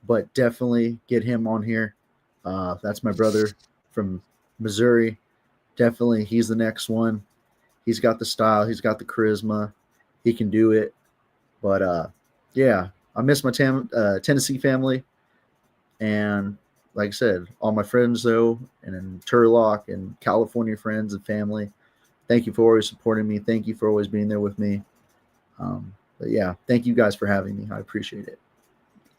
but definitely get him on here. That's my brother from Missouri. Definitely, he's the next one. He's got the style. He's got the charisma. He can do it. But, yeah, I miss my Tennessee family. And like I said, all my friends, though, and in Turlock and California friends and family, thank you for always supporting me. Thank you for always being there with me. But, yeah, thank you guys for having me. I appreciate it.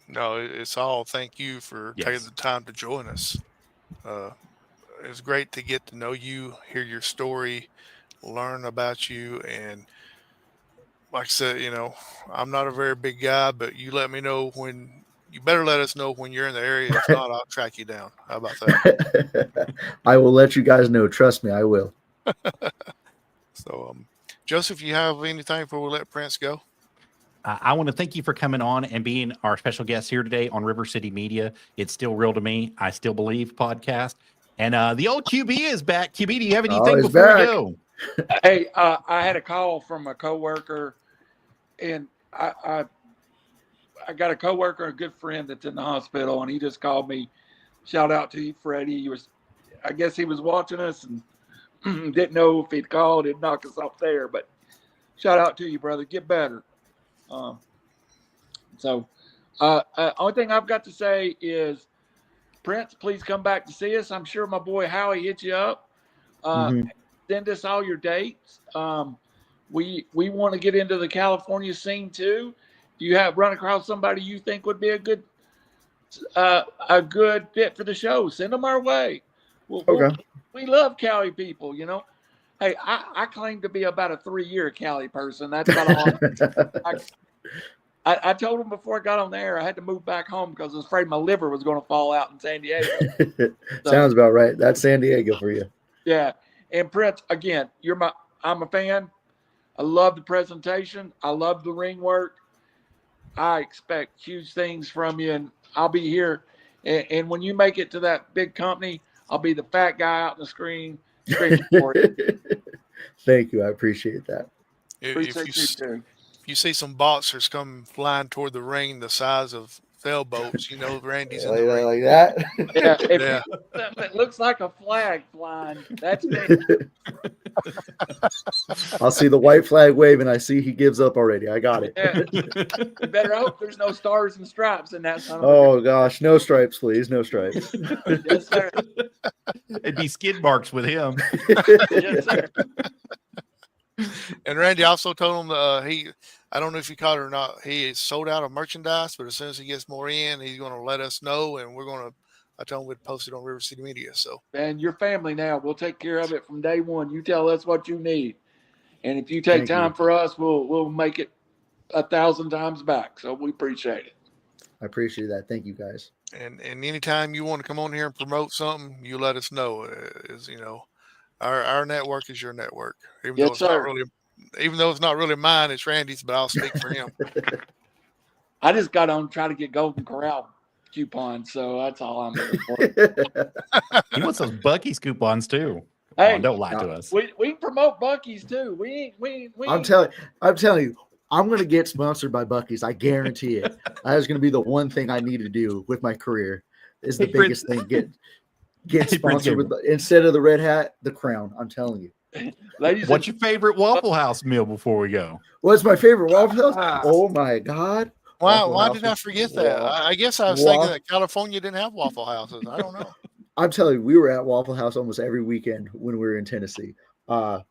No, it's all thank you for taking the time to join us. It's great to get to know you, hear your story, learn about you. And like I said, I'm not a very big guy, but you let me know when you better let us know when you're in the area. If not, I'll track you down. How about that? I will let you guys know. Trust me, I will. So, Joseph, you have anything before we let Prince go? I want to thank you for coming on and being our special guest here today on River City Media. It's still real to me. I still believe podcast. And the old QB is back. QB, do you have anything before we go? Hey, I had a call from a coworker, and I got a coworker, a good friend that's in the hospital, and he just called me. Shout out to you, Freddie. I guess he was watching us and didn't know if he'd called, he'd knock us off there. But shout out to you, brother. Get better. Only thing I've got to say is, Prince, please come back to see us. I'm sure my boy Howie hit you up. Send us all your dates. We want to get into the California scene too. If you have run across somebody you think would be a good fit for the show, send them our way. We love Cali people, Hey, I claim to be about a 3-year Cali person. That's about all. I told him before I got on the air I had to move back home because I was afraid my liver was going to fall out in San Diego. Sounds about right. That's San Diego for you. Yeah. And Prince, again, I'm a fan. I love the presentation. I love the ring work. I expect huge things from you, and I'll be here. And when you make it to that big company, I'll be the fat guy out on the screen screaming for you. Thank you. I appreciate that. Appreciate you too. You see some boxers come flying toward the ring the size of sailboats. You know, Randy's in like, the ring. like that. Yeah, if Yeah. it looks like a flag flying, that's me. I'll see the white flag waving. I see he gives up already. I got it. Yeah. You better hope there's no stars and stripes in that son of a Oh gosh, no stripes, please, no stripes. gun. Yes, sir. It'd be skid marks with him. Yes, sir. And Randy also told him I don't know if you caught it or not, he is sold out of merchandise, but as soon as he gets more in, he's going to let us know, and I told him we'd post it on River City Media. So, And your family now, we'll take care of it from day one. You tell us what you need. And if you take Thank you. time for us, we'll make it 1,000 times back. So we appreciate it. I appreciate that. Thank you guys. and anytime you want to come on here and promote something, you let us know. Our network is your network. Even Yes, sir. though it's not really mine, it's Randy's, but I'll speak for him. I just got on trying to get Golden Corral coupons, so that's all I'm here for. He wants those Bucky's coupons too. Hey, Oh, don't lie to us. we can promote Bucky's too. We I'm telling you, I'm gonna get sponsored by Bucky's. I guarantee it. That is gonna be the one thing I need to do with my career. Is the Hey, biggest thing. Get Hey, Prince sponsored with instead of the red hat, the crown. I'm telling you. ladies. What's your favorite Waffle House meal before we go? What's my favorite Waffle House? Ah. Oh my God. Why Waffle did I House. forget that? Wow. I guess I was thinking that California didn't have Waffle Houses. I don't know. I'm telling you, we were at Waffle House almost every weekend when we were in Tennessee. I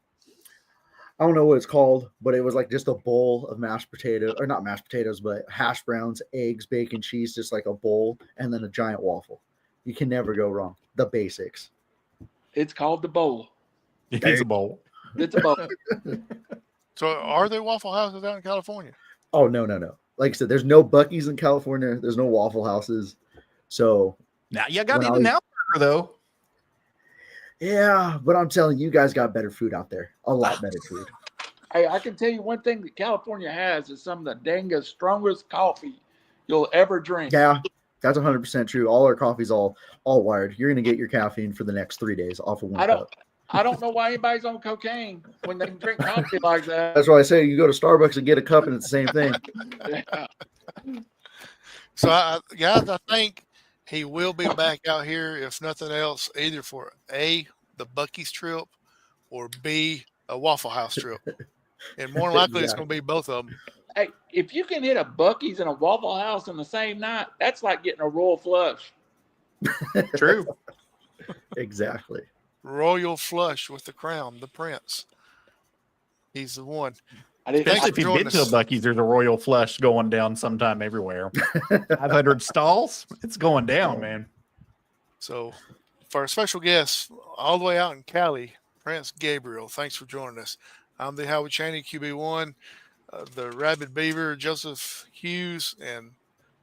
don't know what it's called, but it was like just a bowl of mashed potatoes, or not mashed potatoes, but hash browns, eggs, bacon, cheese, just like a bowl, and then a giant waffle. You can never go wrong. The basics. It's called the bowl. It's a bowl. It's a bowl. So, are there Waffle Houses out in California? Oh, no. Like I said, there's no Buc-ee's in California. There's no Waffle Houses. So, Now you got When I In and was- Out Burger though. yeah, but I'm telling you, you guys got better food out there. A lot better food. Hey, I can tell you one thing that California has is some of the dangest, strongest coffee you'll ever drink. Yeah, that's 100% true. All our coffee's all wired. You're going to get your caffeine for the next 3 days off of one cup. I don't know why anybody's on cocaine when they can drink coffee like that. That's why I say you go to Starbucks and get a cup and it's the same thing. Yeah. So, guys, I think he will be back out here, if nothing else, either for A, the Buc-ee's trip, or B, a Waffle House trip. And more than likely, it's going to be both of them. Hey, if you can hit a Buc-ee's and a Waffle House in the same night, that's like getting a royal flush. True. Exactly. Royal flush with the crown, the prince. He's the one. I didn't. Thanks Especially if for you've joining been to a us. Buc-ee's, there's a royal flush going down sometime everywhere. 500 stalls, it's going down, man. So, for our special guest, all the way out in Cali, Prince Gabriel, thanks for joining us. I'm the Howard Chaney, QB1, the Rabid Beaver, Joseph Hughes, and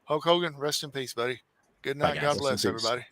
Hulk Hogan. Rest in peace, buddy. Good night. Bye, guys. God Rest in bless peace. everybody.